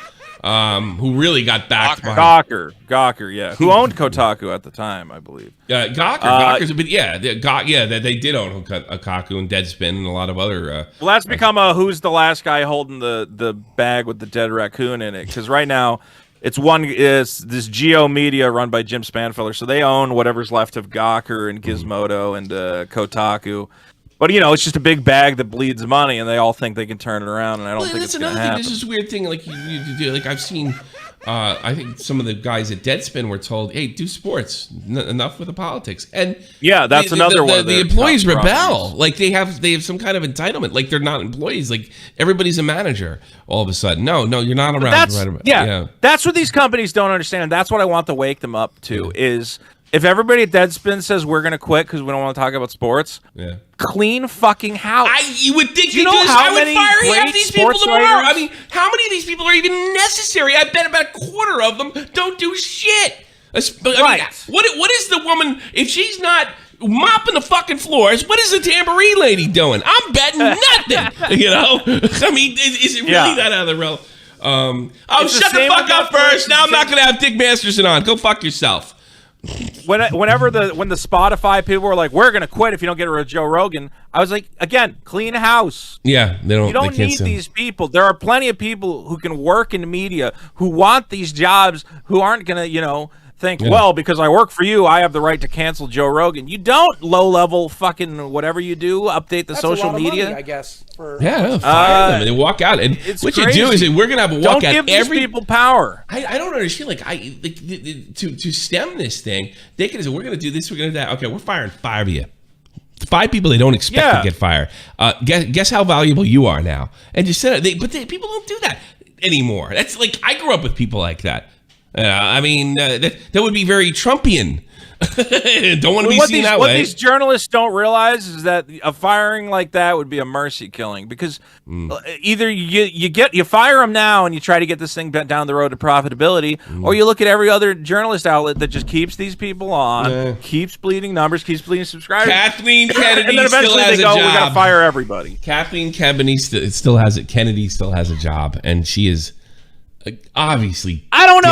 who really got backed by Gawker, yeah, who owned Kotaku at the time, I believe. Gawker's a bit, they did own Kotaku and Deadspin and a lot of other. Well, that's become a who's the last guy holding the bag with the dead raccoon in it, because right now. It's this Geo Media run by Jim Spanfeller, so they own whatever's left of Gawker and Gizmodo and Kotaku. But it's just a big bag that bleeds money, and they all think they can turn it around, and I don't think it's going to happen. This is a weird thing, like you do. Like I've seen, I think some of the guys at Deadspin were told, "Hey, do sports. Enough with the politics." And that's another one. The employees rebel. Like they have some kind of entitlement. Like they're not employees. Like everybody's a manager. All of a sudden, no, you're not around. That's what these companies don't understand. That's what I want to wake them up to. Is if everybody at Deadspin says we're going to quit because we don't want to talk about sports, clean fucking house. You would think I would fire half these people tomorrow. I mean, how many of these people are even necessary? I bet about a quarter of them don't do shit. Right. What is the woman, if she's not mopping the fucking floors, what is the tambourine lady doing? I'm betting nothing. I mean, is it really that out of the realm? Shut the fuck up first. Now I'm not going to have Dick Masterson on. Go fuck yourself. When the Spotify people were like, we're going to quit if you don't get rid of Joe Rogan, I was like, again, clean house. Yeah, you don't need these people. There are plenty of people who can work in the media who want these jobs, who aren't going to, think, well, because I work for you, I have the right to cancel Joe Rogan. You don't low-level fucking whatever you do, update the social media. Money, I guess. Fire them and they walk out. And what crazy. You do is we're gonna have a walkout. Don't give these people power. I don't understand. To stem this thing, they can say we're gonna do this, we're gonna do that. Okay, we're firing 5 of you. 5 people they don't expect to get fired. Guess how valuable you are now, and just said it. But people don't do that anymore. That's like I grew up with people like that. That would be very Trumpian. Don't want to be seen that way. What these journalists don't realize is that a firing like that would be a mercy killing, because either you fire them now and you try to get this thing down the road to profitability, or you look at every other journalist outlet that just keeps these people on, keeps bleeding numbers, keeps bleeding subscribers. Kathleen Kennedy and then eventually still has they go, a job. We got to fire everybody. Kathleen Kennedy still has it. Kennedy still has a job, and she is. Obviously, I don't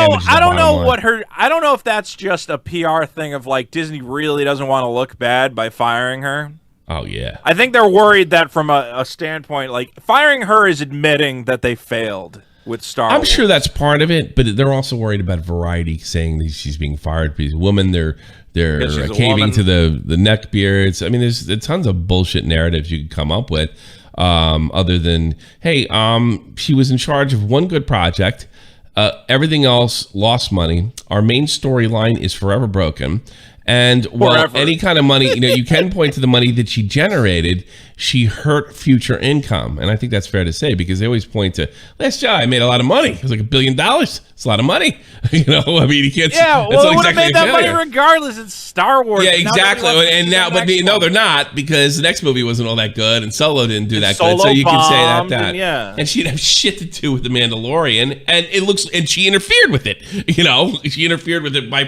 know if that's just a PR thing of like Disney really doesn't want to look bad by firing her. Oh yeah. I think they're worried that from a standpoint, like firing her is admitting that they failed with Star Wars. I'm sure that's part of it, but they're also worried about Variety saying that she's being fired because woman. They're caving to the neck beards. I mean, there's tons of bullshit narratives you could come up with, other than hey, she was in charge of one good project. Everything else lost money. Our main storyline is forever broken. And while any kind of money, you can point to the money that she generated, she hurt future income. And I think that's fair to say because they always point to, Last Jedi made a lot of money. It was like $1 billion. It's a lot of money. I mean, you can't. Yeah, well, it would have made that money regardless. It's Star Wars. Yeah, exactly. And now, but no, they're not because the next movie wasn't all that good and Solo didn't do that good. So you can say that. And she'd have shit to do with the Mandalorian. And she interfered with it. She interfered with it by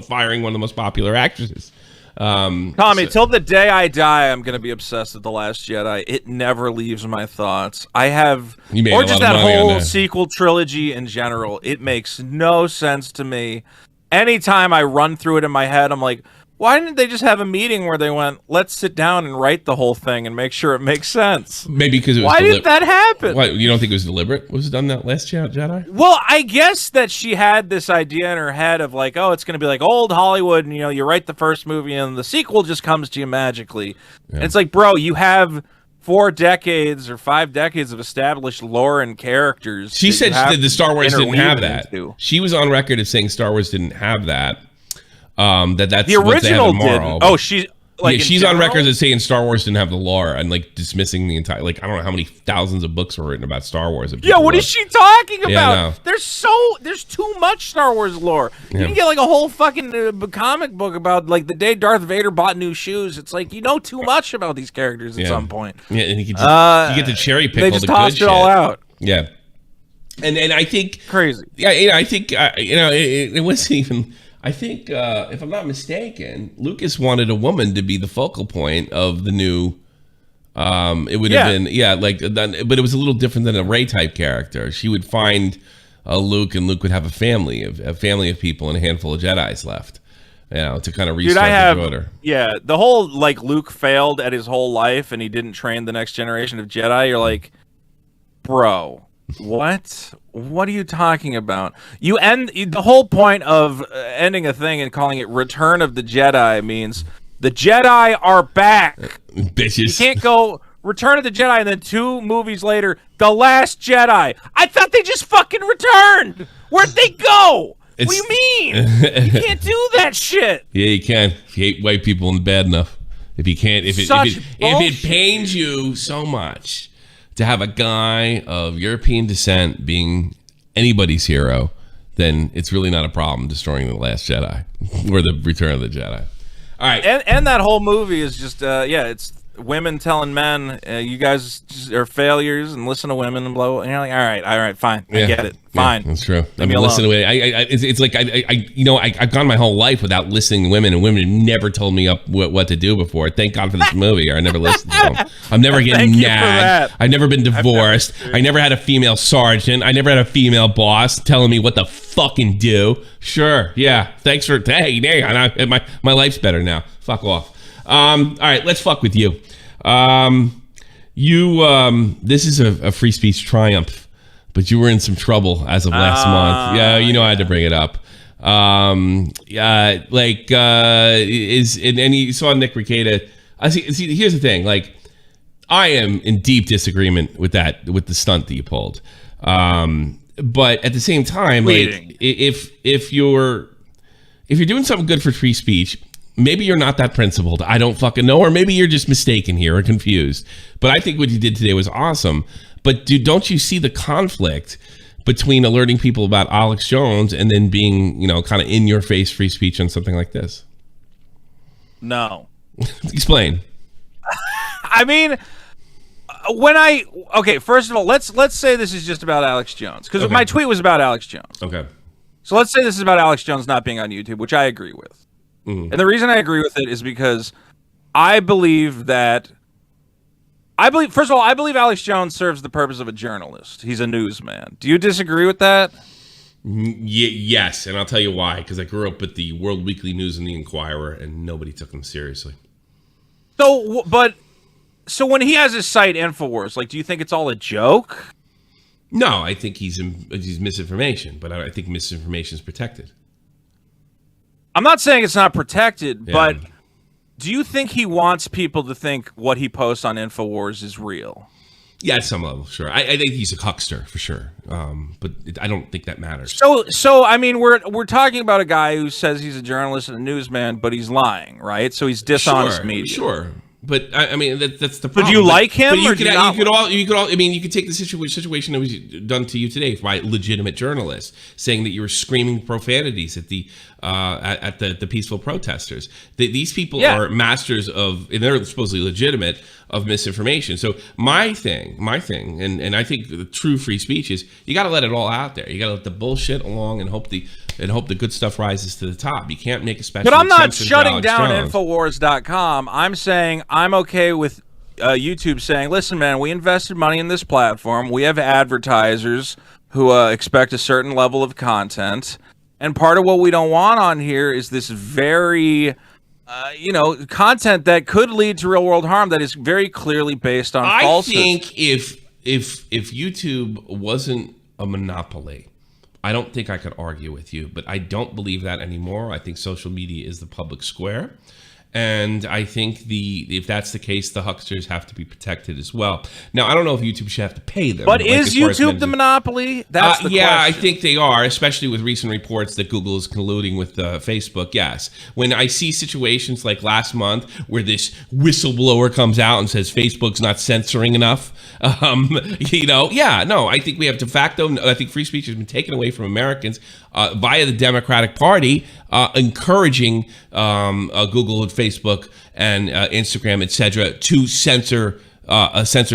firing one of the most popular actresses. Tommy, till the day I die, I'm going to be obsessed with The Last Jedi. It never leaves my thoughts. Or just that whole sequel trilogy in general. It makes no sense to me. Anytime I run through it in my head, I'm like, why didn't they just have a meeting where they went, let's sit down and write the whole thing and make sure it makes sense? Maybe because it was Why did that happen? Why, you don't think it was deliberate? Was it done that Last Jedi? Well, I guess that she had this idea in her head of like, oh, it's going to be like old Hollywood, and you write the first movie and the sequel just comes to you magically. Yeah. And it's like, bro, you have 4 decades or 5 decades of established lore and characters. She said that the Star Wars didn't have that. She was on record as saying Star Wars didn't have that. That's the original did. Oh, she's on record as saying Star Wars didn't have the lore and like dismissing the entire. Like I don't know how many thousands of books were written about Star Wars. Yeah, what is she talking about? Yeah, there's too much Star Wars lore. You can get like a whole fucking comic book about like the day Darth Vader bought new shoes. It's like too much about these characters at some point. Yeah, and you get the cherry pick. They just tossed it all out. Yeah, and I think crazy. Yeah, I think it wasn't even. I think, if I'm not mistaken, Lucas wanted a woman to be the focal point of the new. It would have been, but it was a little different than a Rey type character. She would find Luke, and Luke would have a family of people and a handful of Jedis left. To kind of restart the order. Yeah, the whole like Luke failed at his whole life and he didn't train the next generation of Jedi. You're like, bro. What are you talking about? The whole point of ending a thing and calling it Return of the Jedi means the Jedi are back. Bitches. You can't go Return of the Jedi and then 2 movies later, The Last Jedi. I thought they just fucking returned. Where'd they go? What do you mean? You can't do that shit. Yeah, you can. If you hate white people bad enough. If you can't, if it pains you so much to have a guy of European descent being anybody's hero, then it's really not a problem destroying The Last Jedi or the Return of the Jedi. All right. And that whole movie is just, it's women telling men, you guys just are failures and listen to women and blah, blah. And you're like, all right, fine. I get it. Fine. Yeah, that's true. I mean, listen to it. It's like, I've gone my whole life without listening to women, and women have never told me what to do before. Thank God for this movie, or I never listened to them. I'm never getting nagged. I've never been divorced. I never had a female sergeant. I never had a female boss telling me what to fucking do. Sure. Yeah. Thanks for, my life's better now. Fuck off. All right, let's fuck with you. This is a free speech triumph, but you were in some trouble as of last month. Yeah, I had to bring it up. And you saw Nick Rekieta. See, here's the thing. Like, I am in deep disagreement with the stunt that you pulled. But at the same time, like, if you're doing something good for free speech, maybe you're not that principled. I don't fucking know. Or maybe you're just mistaken here or confused. But I think what you did today was awesome. But don't you see the conflict between alerting people about Alex Jones and then being, kind of in your face free speech on something like this? No. Explain. I mean, first of all, let's say this is just about Alex Jones. Because my tweet was about Alex Jones. Okay. So let's say this is about Alex Jones not being on YouTube, which I agree with. And the reason I agree with it is because I believe first of all, I believe Alex Jones serves the purpose of a journalist. He's a newsman. Do you disagree with that? Yes, and I'll tell you why. Because I grew up with the World Weekly News and the Inquirer, and nobody took them seriously. So when he has his site Infowars, like, do you think it's all a joke? No, I think he's misinformation, but I think misinformation is protected. I'm not saying it's not protected, but do you think he wants people to think what he posts on Infowars is real? Yeah, at some level, sure. I think he's a huckster for sure, but I don't think that matters. So I mean, we're talking about a guy who says he's a journalist and a newsman, but he's lying, right? So he's dishonest media. Sure. But I mean, that's the problem. But do you like him? But you could all. I mean, you could take the situation that was done to you today by legitimate journalists, saying that you were screaming profanities at the peaceful protesters. These people are masters of, and they're supposedly legitimate, of misinformation. So my thing, and I think the true free speech is you got to let it all out there. You got to let the bullshit along and hope the good stuff rises to the top. You can't make a special. But I'm not shutting down Infowars.com. I'm saying I'm okay with YouTube saying, listen, man, we invested money in this platform. We have advertisers who expect a certain level of content. And part of what we don't want on here is this very, content that could lead to real world harm that is very clearly based on falsehood. I think if YouTube wasn't a monopoly, I don't think I could argue with you, but I don't believe that anymore. I think social media is the public square. And I think if that's the case, the hucksters have to be protected as well. Now, I don't know if YouTube should have to pay them. But is YouTube the monopoly? That's the question. I think they are, especially with recent reports that Google is colluding with Facebook. Yes. When I see situations like last month where this whistleblower comes out and says Facebook's not censoring enough, I think we have de facto. I think free speech has been taken away from Americans via the Democratic Party, encouraging Google and Facebook and Instagram, etc., to censor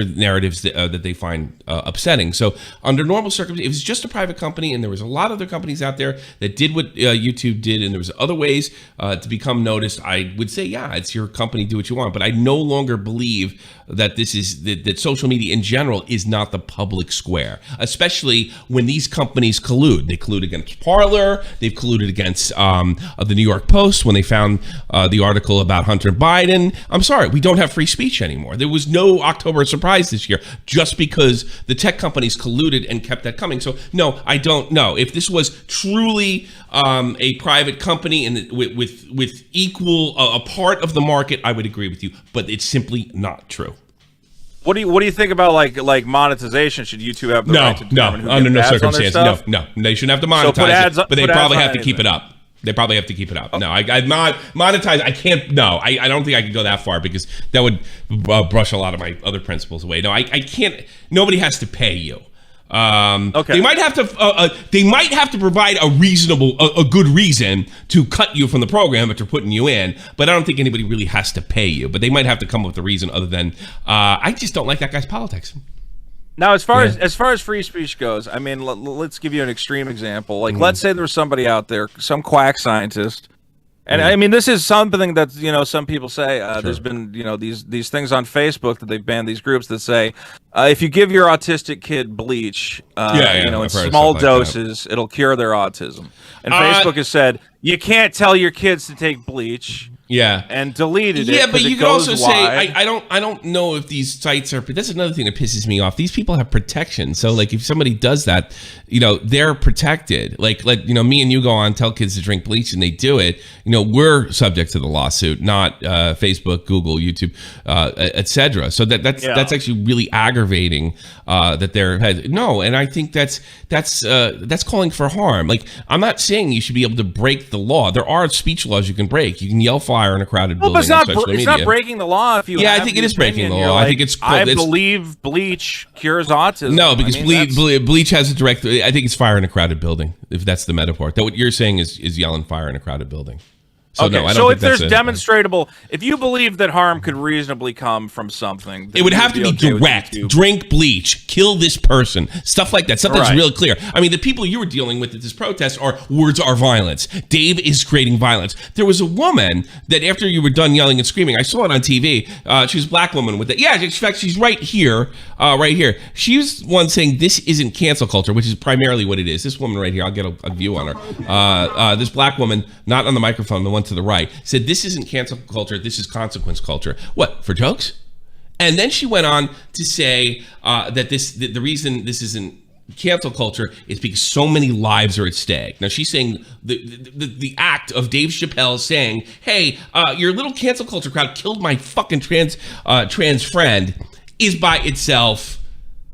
narratives that they find upsetting. So under normal circumstances, if it's just a private company, and there was a lot of other companies out there that did what YouTube did, and there was other ways to become noticed, I would say, yeah, it's your company, do what you want. But I no longer believe that that social media in general is not the public square, especially when these companies collude. They collude against Parler. They've colluded against the New York Post when they found the article about Hunter Biden. I'm sorry, we don't have free speech anymore. There was no October surprise this year just because the tech companies colluded and kept that coming. So no, I don't know. If this was truly a private company and with equal a part of the market, I would agree with you, but it's simply not true. What do you think about like monetization? Should YouTube have the right to determine who under no gets ads on their circumstance. stuff? No, they shouldn't have to monetize it, but they probably have to keep it up. They probably have to keep it up. No, I'd monetize. I can't. No, I don't think I could go that far because that would brush a lot of my other principles away. No, I can't. Nobody has to pay you. Okay. They might have to provide a good reason to cut you from the program that they're putting you in. But I don't think anybody really has to pay you. But they might have to come up with a reason other than I just don't like that guy's politics. Now, as far as free speech goes, I mean, let's give you an extreme example. Like, let's say there was somebody out there, some quack scientist, and I mean, this is something that some people say. There's been these things on Facebook that they've banned these groups that say if you give your autistic kid bleach, in small doses, it'll cure their autism. And Facebook has said you can't tell your kids to take bleach. Yeah, and deleted it. Yeah, but you could also say I don't know if these sites are. That's another thing that pisses me off. These people have protection. So like if somebody does that, they're protected. Like me and you go on, tell kids to drink bleach, and they do it. We're subject to the lawsuit, not Facebook, Google, YouTube, etc. So that's actually really aggravating. That they're no, and I think that's calling for harm. Like I'm not saying you should be able to break the law. There are speech laws you can break. You can yell fire in a crowded building. But it's not breaking the law if you. Yeah, I think it is breaking the law. I think I believe bleach cures autism. No, because bleach has a direct. I think it's fire in a crowded building. If that's the metaphor, that what you're saying is yelling fire in a crowded building. So okay, no, I don't so think if there's demonstrable, if you believe that harm could reasonably come from something, it would have to be direct. Drink bleach, kill this person, stuff like that. Something's real clear. I mean, the people you were dealing with at this protest are words are violence. Dave is creating violence. There was a woman that after you were done yelling and screaming, I saw it on TV. She was a black woman with it. Yeah, in fact, she's right here, right here. She was one saying this isn't cancel culture, which is primarily what it is. This woman right here, I'll get a view on her. This black woman, not on the microphone, the one to the right, said this isn't cancel culture, this is consequence culture. What, for jokes? And then she went on to say that the reason this isn't cancel culture is because so many lives are at stake. Now she's saying the act of Dave Chappelle saying, "Hey, your little cancel culture crowd killed my fucking trans friend," is by itself,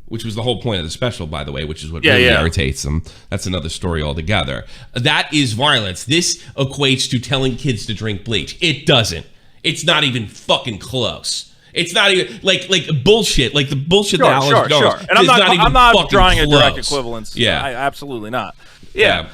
which was the whole point of the special, by the way, which is what really irritates them. That's another story altogether. That is violence. This equates to telling kids to drink bleach. It doesn't. It's not even fucking close. It's not even like bullshit, like the bullshit that Alex does. Sure. And I'm not drawing a direct equivalence. Yeah, absolutely not. Yeah.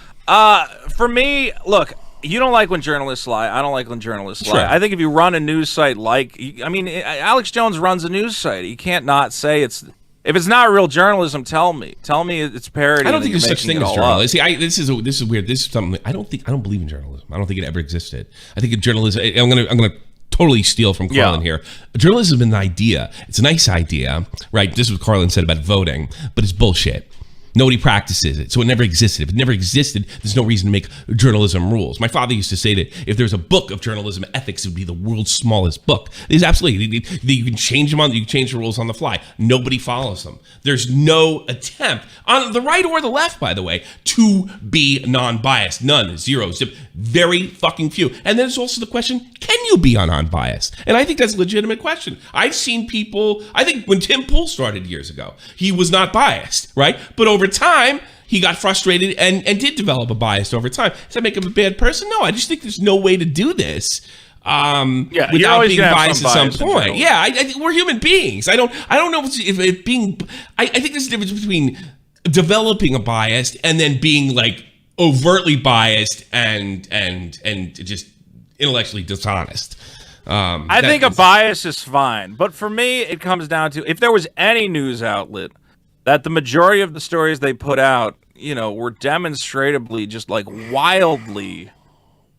For me, look, you don't like when journalists lie. I don't like when journalists lie. I think if you run a news site Alex Jones runs a news site. You can't not say it's. If it's not real journalism, tell me it's parody. I don't think there's such thing as journalism. See, this is weird. This is something I don't believe in journalism. I don't think it ever existed. I think journalism. I'm gonna totally steal from Carlin here. Journalism is an idea. It's a nice idea, right? This is what Carlin said about voting, but it's bullshit. Nobody practices it, so it never existed. If it never existed, there's no reason to make journalism rules. My father used to say that if there's a book of journalism ethics, it would be the world's smallest book. It's absolutely, you can change them you can change the rules on the fly. Nobody follows them. There's no attempt on the right or the left, by the way, to be non-biased. None, zero, zip, very fucking few. And then there's also the question, can you be non-biased? And I think that's a legitimate question. I've seen people, I think when Tim Pool started years ago, he was not biased, right? But over time, he got frustrated and did develop a bias over time. Does that make him a bad person? No, I just think there's no way to do this without being biased at some point. Yeah, I we're human beings. I don't know if it being. I think there's a difference between developing a bias and then being like overtly biased and just intellectually dishonest. I think a bias is fine, but for me, it comes down to if there was any news outlet that the majority of the stories they put out, were demonstrably just like wildly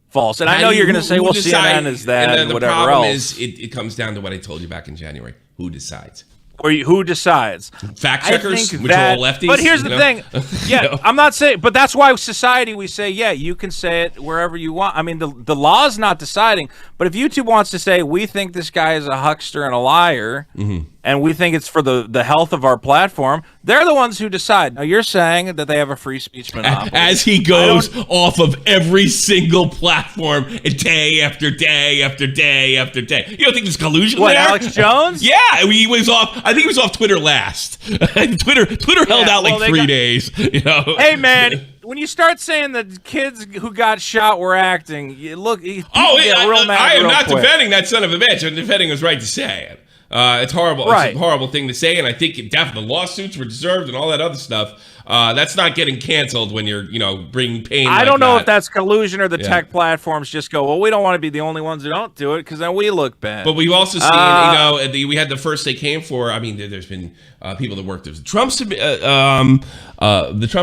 false. And I know you're going to say, well, CNN is that and whatever else. The problem is it comes down to what I told you back in January. Who decides? Or who decides? Fact checkers, which are all lefties. But here's the thing. Yeah, I'm not saying, but that's why society, we say, yeah, you can say it wherever you want. I mean, the law's not deciding, but if YouTube wants to say, we think this guy is a huckster and a liar, and we think it's for the health of our platform, they're the ones who decide. Now, you're saying that they have a free speech monopoly. As he goes off of every single platform day after day after day after day. You don't think there's collusion there? Alex Jones? Yeah, he was off. I think he was off Twitter last. Twitter held out like 3 days. Hey, man. When you start saying that kids who got shot were acting, I am not defending that son of a bitch. I'm defending his right to say it. It's horrible. Right. It's a horrible thing to say, and I think definitely the lawsuits were deserved and all that other stuff. That's not getting canceled when you're, bringing pain. I don't know if that's collusion or the tech platforms just go, well, we don't want to be the only ones who don't do it because then we look bad. But we've also seen, we had the first they came for. I mean, there's been people that worked. The Trump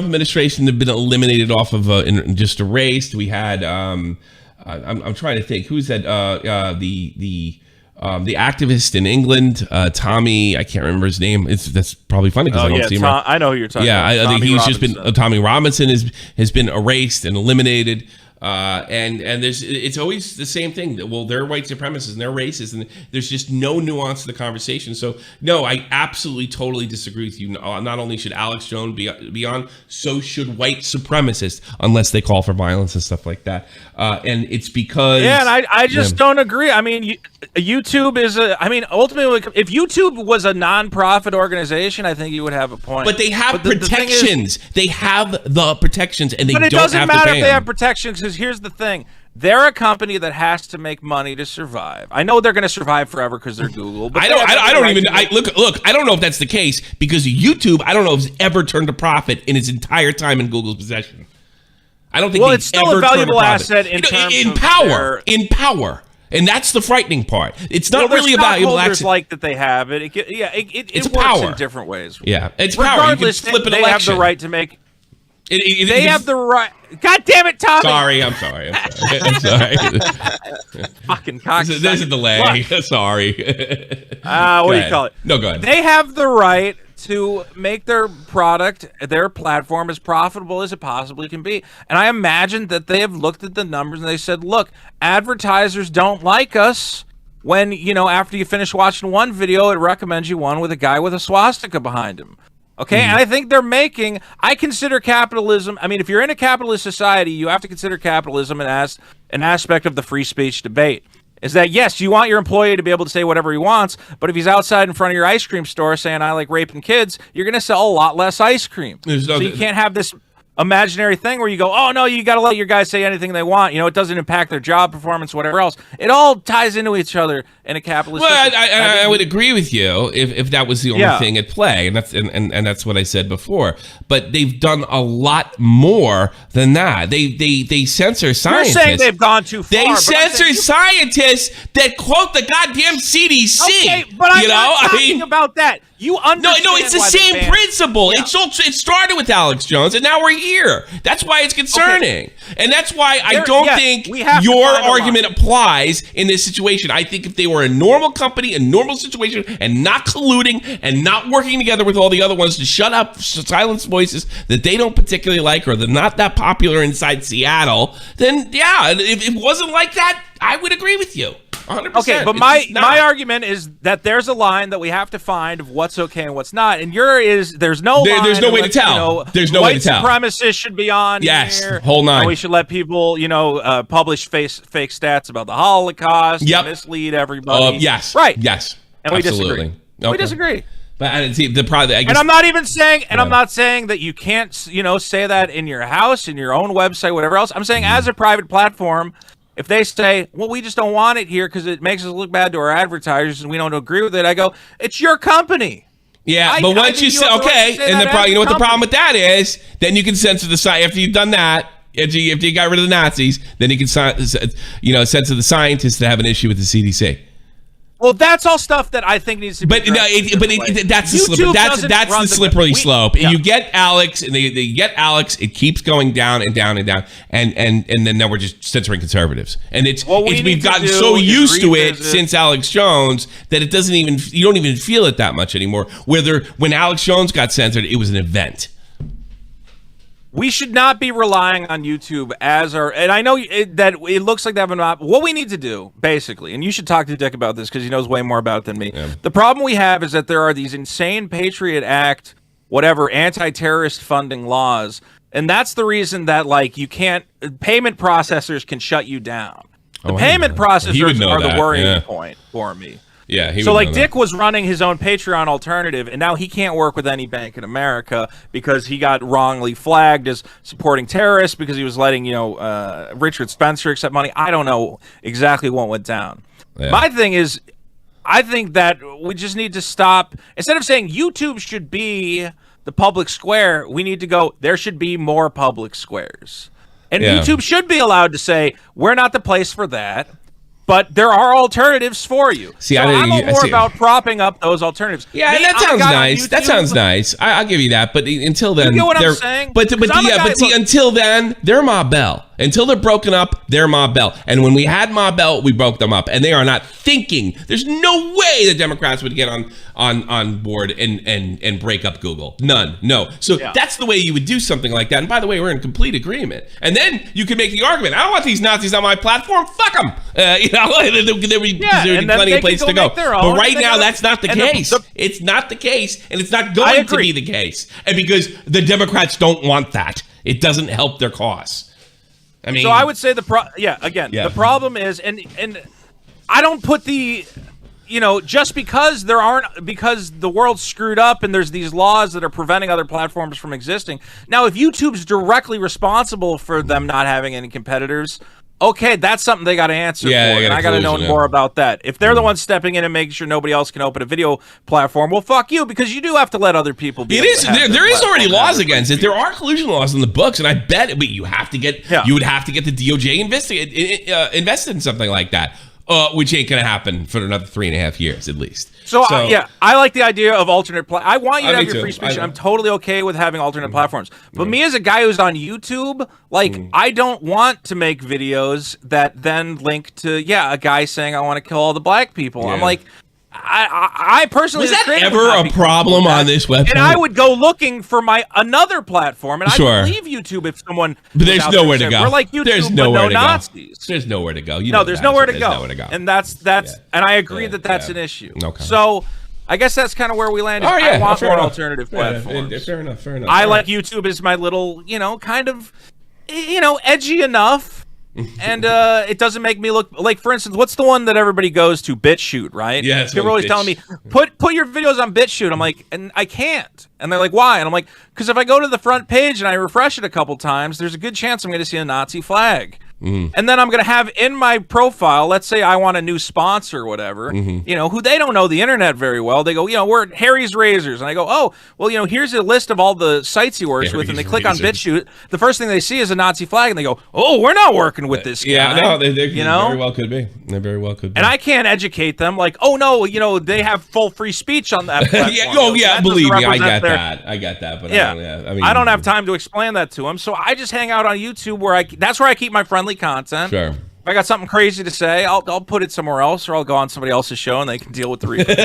administration have been eliminated off of just erased. We had I'm trying to think who's that the activist in England, Tommy, I can't remember his name. That's probably funny because I don't see him. I know who you're talking about. Yeah, I think he's just been Tommy Robinson has been erased and eliminated. And it's always the same thing. Well, they're white supremacists and they're racist, and there's just no nuance to the conversation. So, no, I absolutely, totally disagree with you. Not only should Alex Jones be on, so should white supremacists, unless they call for violence and stuff like that. And it's because... Yeah, and I just don't agree. I mean, YouTube is ultimately, if YouTube was a non-profit organization, I think you would have a point. But they have protections. They have the protections, and they don't have to pay them. But it doesn't matter if they have protections, because here's the thing. They're a company that has to make money to survive. I know they're going to survive forever because they're Google. But I don't know if that's the case, because YouTube, I don't know if it's ever turned a profit in its entire time in Google's possession. I don't think it's still a valuable asset in power. In power. And that's the frightening part. It's not really a valuable asset. Like that they have it. It works power in different ways. Yeah, it's power. You can flip an election. They have the right to make... They have the right... God damn it, Tommy! I'm sorry. Fucking cocksucker. There's a delay. Sorry. What do you call it? No, go ahead. They have the right to make their product, their platform, as profitable as it possibly can be. And I imagine that they have looked at the numbers and they said, look, advertisers don't like us when, after you finish watching one video, it recommends you one with a guy with a swastika behind him. Okay, and I think I consider capitalism, if you're in a capitalist society, you have to consider capitalism as an aspect of the free speech debate. Is that, yes, you want your employee to be able to say whatever he wants, but if he's outside in front of your ice cream store saying, I like raping kids, you're going to sell a lot less ice cream. So you can't have this imaginary thing where you go, oh, no, you got to let your guys say anything they want. It doesn't impact their job performance, whatever else. It all ties into each other in a capitalist system. I would agree with you if that was the only thing at play, and that's what I said before. But they've done a lot more than that. They censor scientists. You're saying they've gone too far. They censor scientists that quote the goddamn CDC. Okay, but I'm not talking about that. You understand? No, it's the same principle. Yeah. It started with Alex Jones, and now we're here. That's why it's concerning, and that's why I don't think your argument applies in this situation. I think if they were a normal company, a normal situation, and not colluding and not working together with all the other ones to shut up, silence voices that they don't particularly like or they're not that popular inside Seattle, then if it wasn't like that, I would agree with you. 100%. Okay, but my argument is that there's a line that we have to find of what's okay and what's not, and there's no line. There's no way to tell. There's no way to tell. White supremacists should be on here. Whole nine. We should let people, publish fake stats about the Holocaust. Yep. Mislead everybody. Yes. Right. Yes. And absolutely. We disagree. Okay. We disagree. But I see the problem. And I'm not even saying, I'm not saying that you can't, say that in your house, in your own website, whatever else. I'm saying as a private platform. If they say, well, we just don't want it here because it makes us look bad to our advertisers and we don't agree with it, I go, it's your company. Yeah, but once you say, okay, and what the problem with that is, then you can censor the site. After you've done that, if you got rid of the Nazis, then you can censor the scientists that have an issue with the CDC. Well, that's all stuff that I think needs to be. That's the slippery slope. Yeah. You get Alex, and they get Alex. It keeps going down and down and down, and then now we're just censoring conservatives. And we've gotten so used to it since Alex Jones that you don't even feel it that much anymore. When Alex Jones got censored, it was an event. We should not be relying on YouTube and I know that it looks like they have an what we need to do, basically, and you should talk to Dick about this because he knows way more about it than me. Yeah. The problem we have is that there are these insane Patriot Act, anti-terrorist funding laws, and that's the reason that, payment processors can shut you down. The payment processors are the worrying point for me. Yeah, Dick was running his own Patreon alternative, and now he can't work with any bank in America because he got wrongly flagged as supporting terrorists because he was letting Richard Spencer accept money. I don't know exactly what went down. Yeah. My thing is, I think that we just need to stop. Instead of saying YouTube should be the public square, we need to go, there should be more public squares. And YouTube should be allowed to say, we're not the place for that. But there are alternatives for you. I'm more about propping up those alternatives. Yeah, and that sounds nice. That sounds nice. I'll give you that. But until then, you know what I'm saying? Until then, they're Ma Bell. Until they're broken up, they're Ma Bell. And when we had Ma Bell, we broke them up. And they are not thinking. There's no way the Democrats would get on board and break up Google. None. No. So that's the way you would do something like that. And by the way, we're in complete agreement. And then you could make the argument, I don't want these Nazis on my platform. Fuck them. There'd be plenty of places to go. But right now, that's not the case. It's not the case, and it's not going to be the case. And because the Democrats don't want that, it doesn't help their cause. I mean, so I would say the problem is, and I don't put just because because the world's screwed up and there's these laws that are preventing other platforms from existing. Now, if YouTube's directly responsible for them not having any competitors, okay, that's something they got to answer for, and I got to know more about that. If they're the ones stepping in and making sure nobody else can open a video platform, well, fuck you, because you do have to let other people be. There is already laws against it. There are collusion laws in the books, and I bet you have to get you would have to get the DOJ invested in something like that. Which ain't going to happen for another 3.5 years at least. So I like the idea of alternate. I want you to have your free speech. I'm totally okay with having alternate platforms. But me as a guy who's on YouTube, I don't want to make videos that then link to a guy saying I want to kill all the black people. I'm like, I personally was that ever a problem on this website? And I would go looking for my another platform, and Sure. I would leave YouTube if someone. But there's nowhere to go. We're like YouTube, there's but nowhere no to Nazis. go. There's nowhere to go. There's nowhere to go. There's nowhere to go. And that's and I agree that that's an issue. Okay. So I guess that's kind of where we landed. Oh, yeah. I want Fair more enough. alternative platforms. Fair enough. I like YouTube as my little, kind of, edgy enough. And it doesn't make me look like, for instance, what's the one that everybody goes to? BitChute, right? Yeah, people are always telling me put your videos on BitChute. I'm like, and I can't. And they're like, why? And I'm like, because if I go to the front page and I refresh it a couple times, there's a good chance I'm going to see a Nazi flag. And then I'm going to have in my profile, let's say I want a new sponsor or whatever, who they don't know the internet very well. They go, we're Harry's Razors. And I go, oh, well, here's a list of all the sites he works with. And they click on BitChute. The first thing they see is a Nazi flag. And they go, oh, we're not working with this guy. Yeah, no, they very well could be. They very well could be. And I can't educate them like, oh, no, they have full free speech on that platform. Believe me, I get that. I get that. But I don't have time to explain that to them. So I just hang out on YouTube that's where I keep my friendly content. Sure. If I got something crazy to say, I'll put it somewhere else, or I'll go on somebody else's show and they can deal with the repercussions.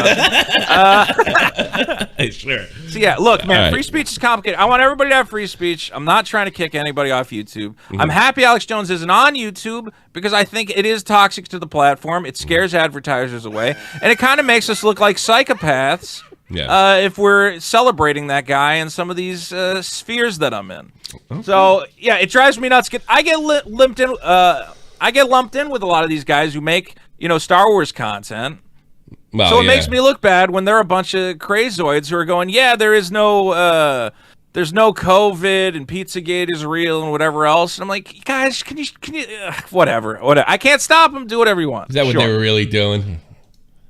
Sure. So yeah, look, man, right. Free speech is complicated. I want everybody to have free speech. I'm not trying to kick anybody off YouTube. I'm happy Alex Jones isn't on YouTube because I think it is toxic to the platform. It scares advertisers away, and it kind of makes us look like psychopaths. Yeah. If we're celebrating that guy in some of these spheres that I'm in. Okay. So yeah, it drives me nuts. I get lumped in. I get lumped in with a lot of these guys who make Star Wars content. Well, so it makes me look bad when they're a bunch of crazoids who are going, yeah, there's no COVID and Pizzagate is real and whatever else. And I'm like, guys, can you whatever. I can't stop them. Do whatever you want. Is that what they were really doing?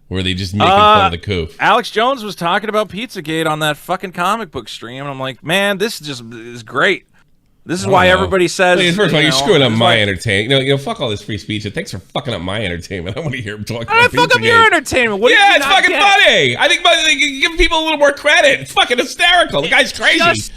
Were they just making fun of the coup? Alex Jones was talking about Pizzagate on that fucking comic book stream, and I'm like, man, this is great. This is why everybody says. First of all, you're screwing up my entertainment. Fuck all this free speech. Thanks for fucking up my entertainment. I want to hear him talk about fuck up your entertainment. It's fucking funny. I think give people a little more credit. It's fucking hysterical. The guy's crazy.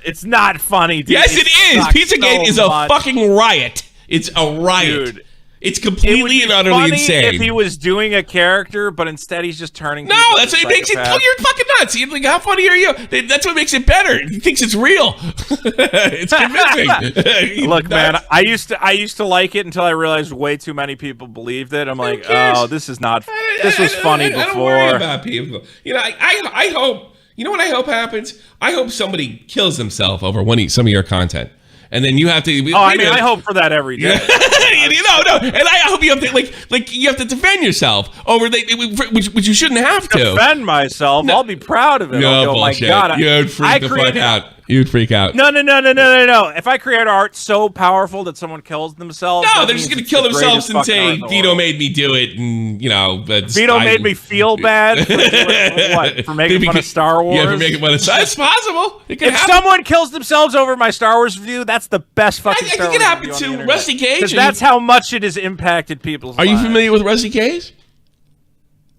It's not funny, dude. Yes, it is. Pizzagate is a fucking riot. It's a riot. Dude. It's completely and utterly insane. If he was doing a character, but instead he's just turning. No, that's what makes it. Oh, you're fucking nuts. Like, how funny are you? That's what makes it better. He thinks it's real. It's convincing. Look, man, I used to like it until I realized way too many people believed it. I'm like, oh, this is not. This was funny before. I don't worry about people. I hope. You know what I hope happens? I hope somebody kills himself over some of your content. And then you have to. I hope for that every day. No, and I hope you have to like you have to defend yourself over which you shouldn't have to. Defend myself. No. I'll be proud of it. No, I'll go, bullshit. My God, You'd freak the fuck out. You'd freak out. No. If I create art so powerful that someone kills themselves, no, they're just gonna kill themselves and say Vito made me do it, and Vito made me feel bad for what? For making fun of Star Wars? Yeah, for making fun of Star Wars. It's possible. If someone kills themselves over my Star Wars review, that's the best fucking Star Wars review on the internet. I think it happened to Rusty Cage. Because that's how much it has impacted people's lives. Are you familiar with Rusty Cage?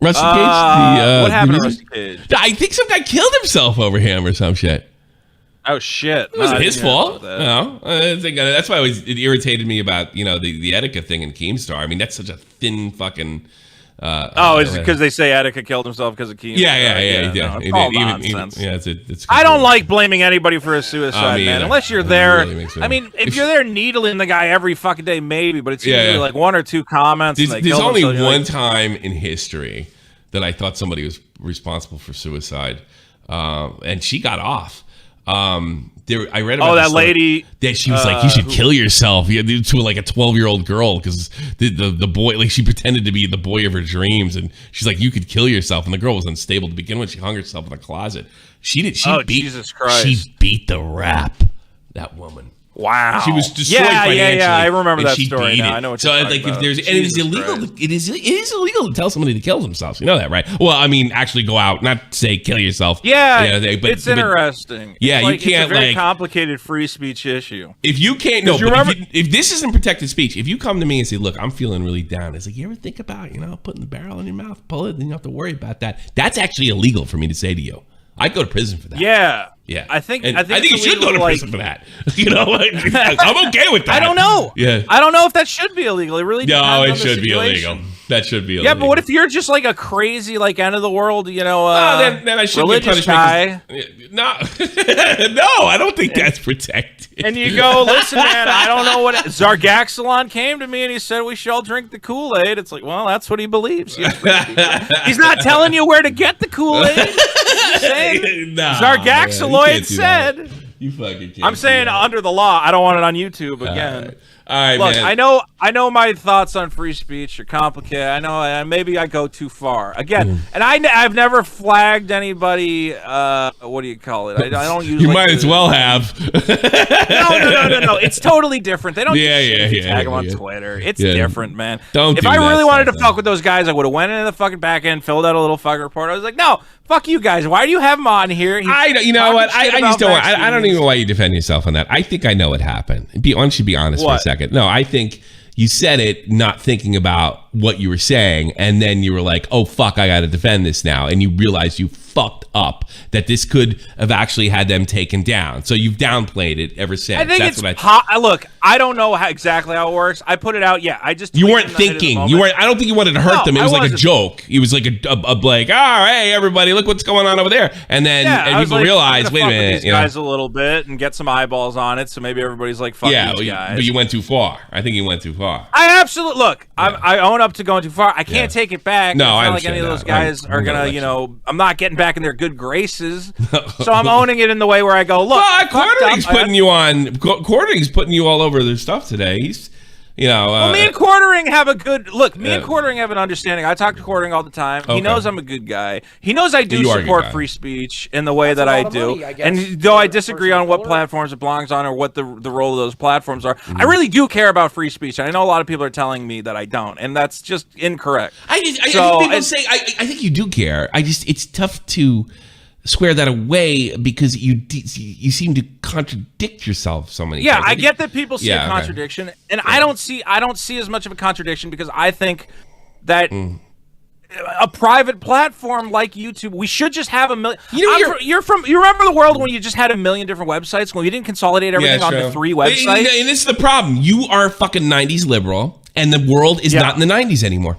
Rusty Cage? What happened to Rusty Cage? I think some guy killed himself over him or some shit. Oh shit! It wasn't his fault. No, that's why it irritated me about the Etika thing in Keemstar. I mean, that's such a thin fucking. Is it because they say Etika killed himself because of Keemstar? Yeah. It's all nonsense. It's I don't like blaming anybody for a suicide, man. Unless you're there. Really I mean, if you're there needling the guy every fucking day, maybe. But it's usually like one or two comments. There's only one time in history that I thought somebody was responsible for suicide, and she got off. I read about that lady that she was like, you should kill yourself to like a 12-year-old girl because the boy, like, she pretended to be the boy of her dreams, and she's like, you could kill yourself, and the girl was unstable to begin with. She hung herself in the closet. Jesus Christ. She beat the rap, that woman. Wow. She was destroyed financially. Yeah, I remember that story beat now. It. I know what so you're talking about. It is illegal. It is illegal to tell somebody to kill themselves. You know that, right? Well, I mean, actually go out, not say kill yourself. Yeah, it's interesting. Yeah, you can't, it's a very complicated free speech issue. If you can't, if this isn't protected speech, if you come to me and say, look, I'm feeling really down. It's like, you ever think about, putting the barrel in your mouth, pull it, then you don't have to worry about that. That's actually illegal for me to say to you. I'd go to prison for that. Yeah. I think you should go to prison for that. I'm okay with that. I don't know. Yeah. I don't know if that should be illegal. It really depends on the should be situation. illegal. That should be illegal. Yeah, but what if you're just like a crazy, like end of the world, then I should get religious punishment. guy? No, no, I don't think that's protected. And you go, listen, man, I don't know what Zargaxalon came to me and he said we should all drink the Kool-Aid. It's like, well, that's what he believes. He's not telling you where to get the Kool-Aid. Zargaxaloid said. You fucking can't. I'm saying under the law. I don't want it on YouTube again. All right, look, man. I know my thoughts on free speech are complicated. I know maybe I go too far. Again, and I've never flagged anybody. What do you call it? I don't use. You might as well have. No. It's totally different. They don't. Tag them on Twitter. It's different, man. Don't. If I really wanted to fuck with those guys, I would have went into the fucking back end, filled out a little fucking report. I was like, no, fuck you guys. Why do you have him on here? You know what? I just don't. I don't even know why you defend yourself on that. I think I know what happened. Why don't you be honest for a second? No, I think you said it not thinking about what you were saying, and then you were like, oh, fuck, I got to defend this now. And you realized you fucked up, that this could have actually had them taken down. So you've downplayed it ever since. I think look, I don't know exactly how it works. I put it out. Yeah, I just you weren't thinking. I don't think you wanted to hurt them. It was like a joke. It was like a like, oh, hey, everybody, look what's going on over there. And then people realize, wait a minute, these guys a little bit and get some eyeballs on it. So maybe everybody's like, fuck these guys. But you went too far. I think you went too far. I absolutely look. I own up to going too far. I can't take it back. No, it's I not like any of those guys are gonna, I'm not getting back in their good graces. So I'm owning it in the way where I go, look. Quartering's putting you on. Quartering's putting you all over their stuff today. He's, me and Quartering have a good look. Me and Quartering have an understanding. I talk to Quartering all the time. He knows I'm a good guy. He knows I do support free speech in the way that I do. And though I disagree on what platforms it belongs on or what the role of those platforms are, I really do care about free speech. And I know a lot of people are telling me that I don't, and that's just incorrect. I think you do care. It's tough to square that away because you seem to contradict yourself so many times. I get that people see a contradiction, and I don't see as much of a contradiction because I think that a private platform like YouTube, we should just have a million. You remember the world when you just had a million different websites when you didn't consolidate everything onto 3 websites? And this is the problem. You are a fucking 90s liberal, and the world is not in the 90s anymore.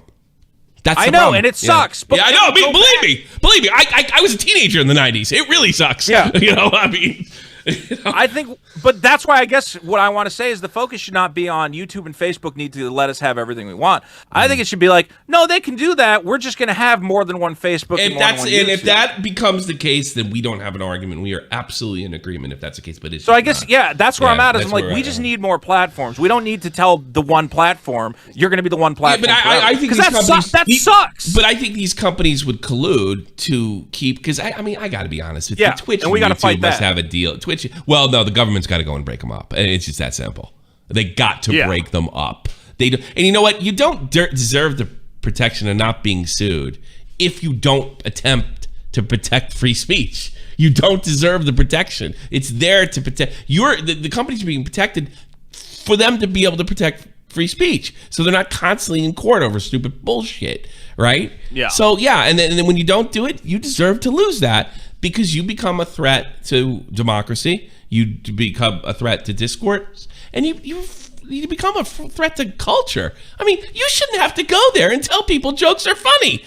That's the problem. And it sucks. But I know. Believe me. I was a teenager in the 90s. It really sucks. Yeah. I think, but that's why I guess what I want to say is the focus should not be on YouTube and Facebook need to let us have everything we want. I think it should be like, no, they can do that. We're just going to have more than one Facebook and more than one YouTube. And if that becomes the case, then we don't have an argument. We are absolutely in agreement if that's the case. But it's so I guess, that's where I'm at. I'm like, we just need more platforms. We don't need to tell the one platform, you're going to be the one platform. But I think that sucks. But I think these companies would collude to keep, because I got to be honest with you. Twitch and we got to fight that. Must have a deal. Twitch. Well, no, the government's got to go and break them up. And it's just that simple. They got to break them up. They do, and you know what? You don't deserve the protection of not being sued if you don't attempt to protect free speech. You don't deserve the protection. It's there to protect. The companies are being protected for them to be able to protect free speech. So they're not constantly in court over stupid bullshit, right? Yeah. So, and then when you don't do it, you deserve to lose that. Because you become a threat to democracy, you become a threat to discourse, and you become a threat to culture. I mean, you shouldn't have to go there and tell people jokes are funny.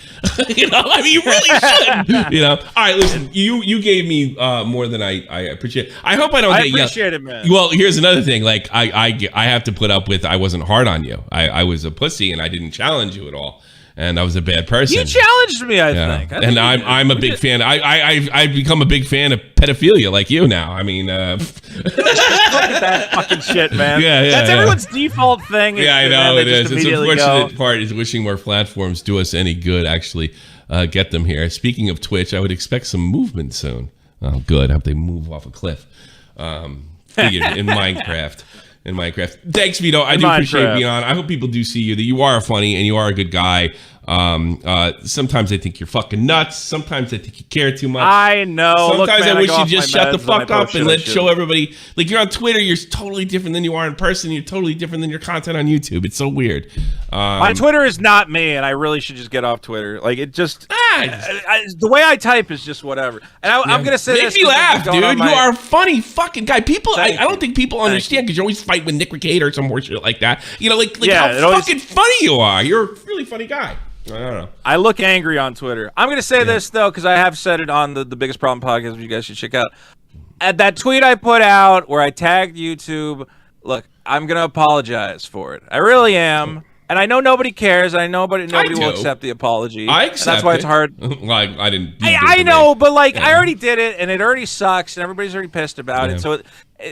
You really shouldn't. All right, listen, you gave me more than I appreciate. I hope I don't get yelled. I appreciate it, man. Well, here's another thing. Like I have to put up with. I wasn't hard on you. I was a pussy, and I didn't challenge you at all. And I was a bad person. You challenged me, I think. And I'm a big fan. I've become a big fan of pedophilia, like you now. I mean, look at that fucking shit, man. That's everyone's default thing. I know it is. It's unfortunate part is wishing more platforms do us any good. Actually, get them here. Speaking of Twitch, I would expect some movement soon. Oh, good. I hope they move off a cliff. Figured in Minecraft. Thanks, Vito. I do appreciate being on. I hope people do see you, that you are funny and you are a good guy. Sometimes I think you're fucking nuts. Sometimes I think you care too much. I know. Sometimes Look, man, I wish go you off just my shut the meds fuck and I up and post shit I show everybody. Like, you're on Twitter, you're totally different than you are in person. You're totally different than your content on YouTube. It's so weird. My Twitter is not me, and I really should just get off Twitter. Like, it just the way I type is just whatever. And I'm gonna say make this me laugh, dude. You are a funny fucking guy. People, I don't think people understand because you always fight with Nick Ricade or some horseshit like that. You know, like how fucking funny you are. You're a really funny guy. I don't know. I look angry on Twitter. I'm gonna say this though, because I have said it on the Biggest Problem podcast, which you guys should check out. At that tweet I put out where I tagged YouTube, look, I'm gonna apologize for it. I really am. And I know nobody cares. I know nobody will accept the apology. I accept that's why it's hard. Like, I didn't. I know, but like I already did it, and it already sucks, and everybody's already pissed about it. So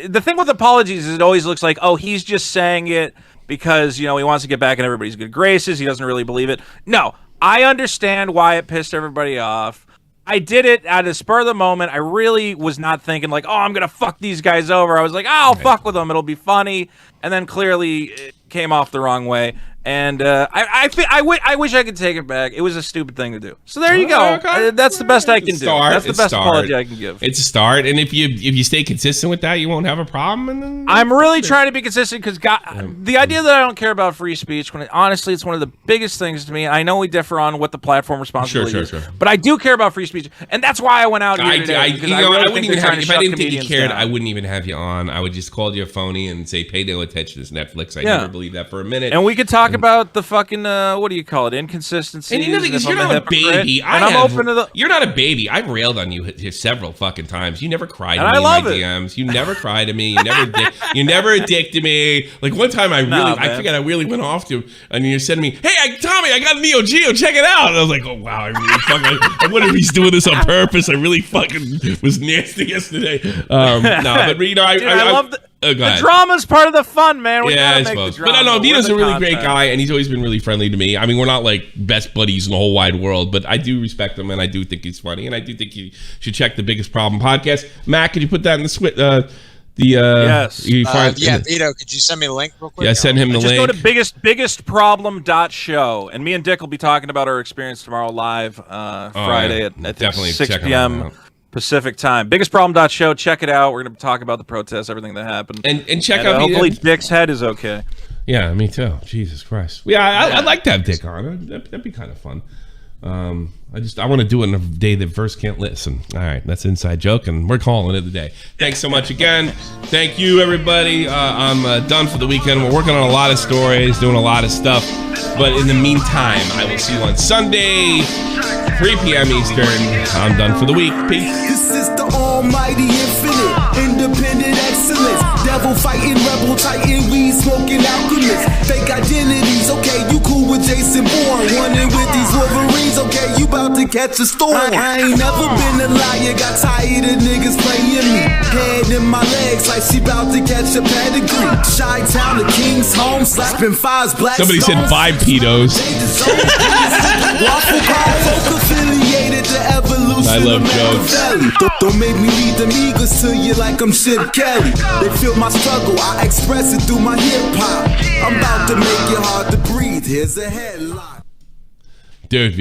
the thing with apologies is it always looks like, oh, he's just saying it because he wants to get back in everybody's good graces. He doesn't really believe it. No, I understand why it pissed everybody off. I did it at a spur of the moment. I really was not thinking like, oh, I'm gonna fuck these guys over. I was like, oh, I'll fuck with them. It'll be funny. And then clearly it came off the wrong way. And I wish I could take it back. It was a stupid thing to do. So there you go. Okay. That's the best I can do. That's the best apology I can give. It's a start, and if you stay consistent with that, you won't have a problem. And then I'm really trying to be consistent because the idea that I don't care about free speech, honestly, it's one of the biggest things to me. I know we differ on what the platform responsibility is, but I do care about free speech, and that's why I went out here today. I wouldn't even have, if I didn't think you cared, I wouldn't even have you on. I would just call you a phony and say, pay no attention to Netflix. I never believed that for a minute. And we could talk about the fucking what do you call it, inconsistencies. And you're not a baby. You're not a baby. I've railed on you here several fucking times. You never cried to me in my DMs. You never cried to me. You never addicted me. Like one time I really went off to him, and you said to me, hey, Tommy, I got a Neo Geo, check it out. And I was like, oh wow, I really fucking I wonder if he's doing this on purpose. I really fucking was nasty yesterday. No, but I love the drama's part of the fun, man. I suppose. But I know Vito's a really great guy, and he's always been really friendly to me. I mean, we're not like best buddies in the whole wide world, but I do respect him, and I do think he's funny, and I do think you should check the Biggest Problem podcast. Matt, could you put that in the yes. Vito, could you send me the link real quick? Yeah, send him the link. Just go to biggestproblem.show, and me and Dick will be talking about our experience tomorrow live Friday at 6 p.m. Pacific time. Biggestproblem.show. Check it out. We're going to talk about the protests, everything that happened. And check out hopefully Dick's head is okay. Yeah, me too. Jesus Christ. Yeah, I'd like to have Dick on. That'd be kind of fun. I want to do it on a day that Verse can't listen. All right, that's an inside joke, and we're calling it the day. Thanks so much again. Thank you, everybody. I'm done for the weekend. We're working on a lot of stories, doing a lot of stuff. But in the meantime, I will see you on Sunday, 3 p.m. Eastern. I'm done for the week. Peace. This is the almighty infinite, independent excellence. Devil fighting, rebel titan, weed smoking alchemist. Fake identities, okay, you cool with Jason Bourne. Running with these Wolverines, okay, you about to catch a storm. I ain't never been a liar, got tired of niggas playing me. Head in my legs like she about to catch a pedigree. Chi-town, the king's home, slapping fives, black. Somebody said 5 pedos. Waffle call, folk affiliated to evolution. I love jokes. Don't make me lead them eagles to you like I'm Chip Kelly. They feel my struggle, I express it through my hip hop. I'm about to make it hard to breathe. Here's a headline. Dude.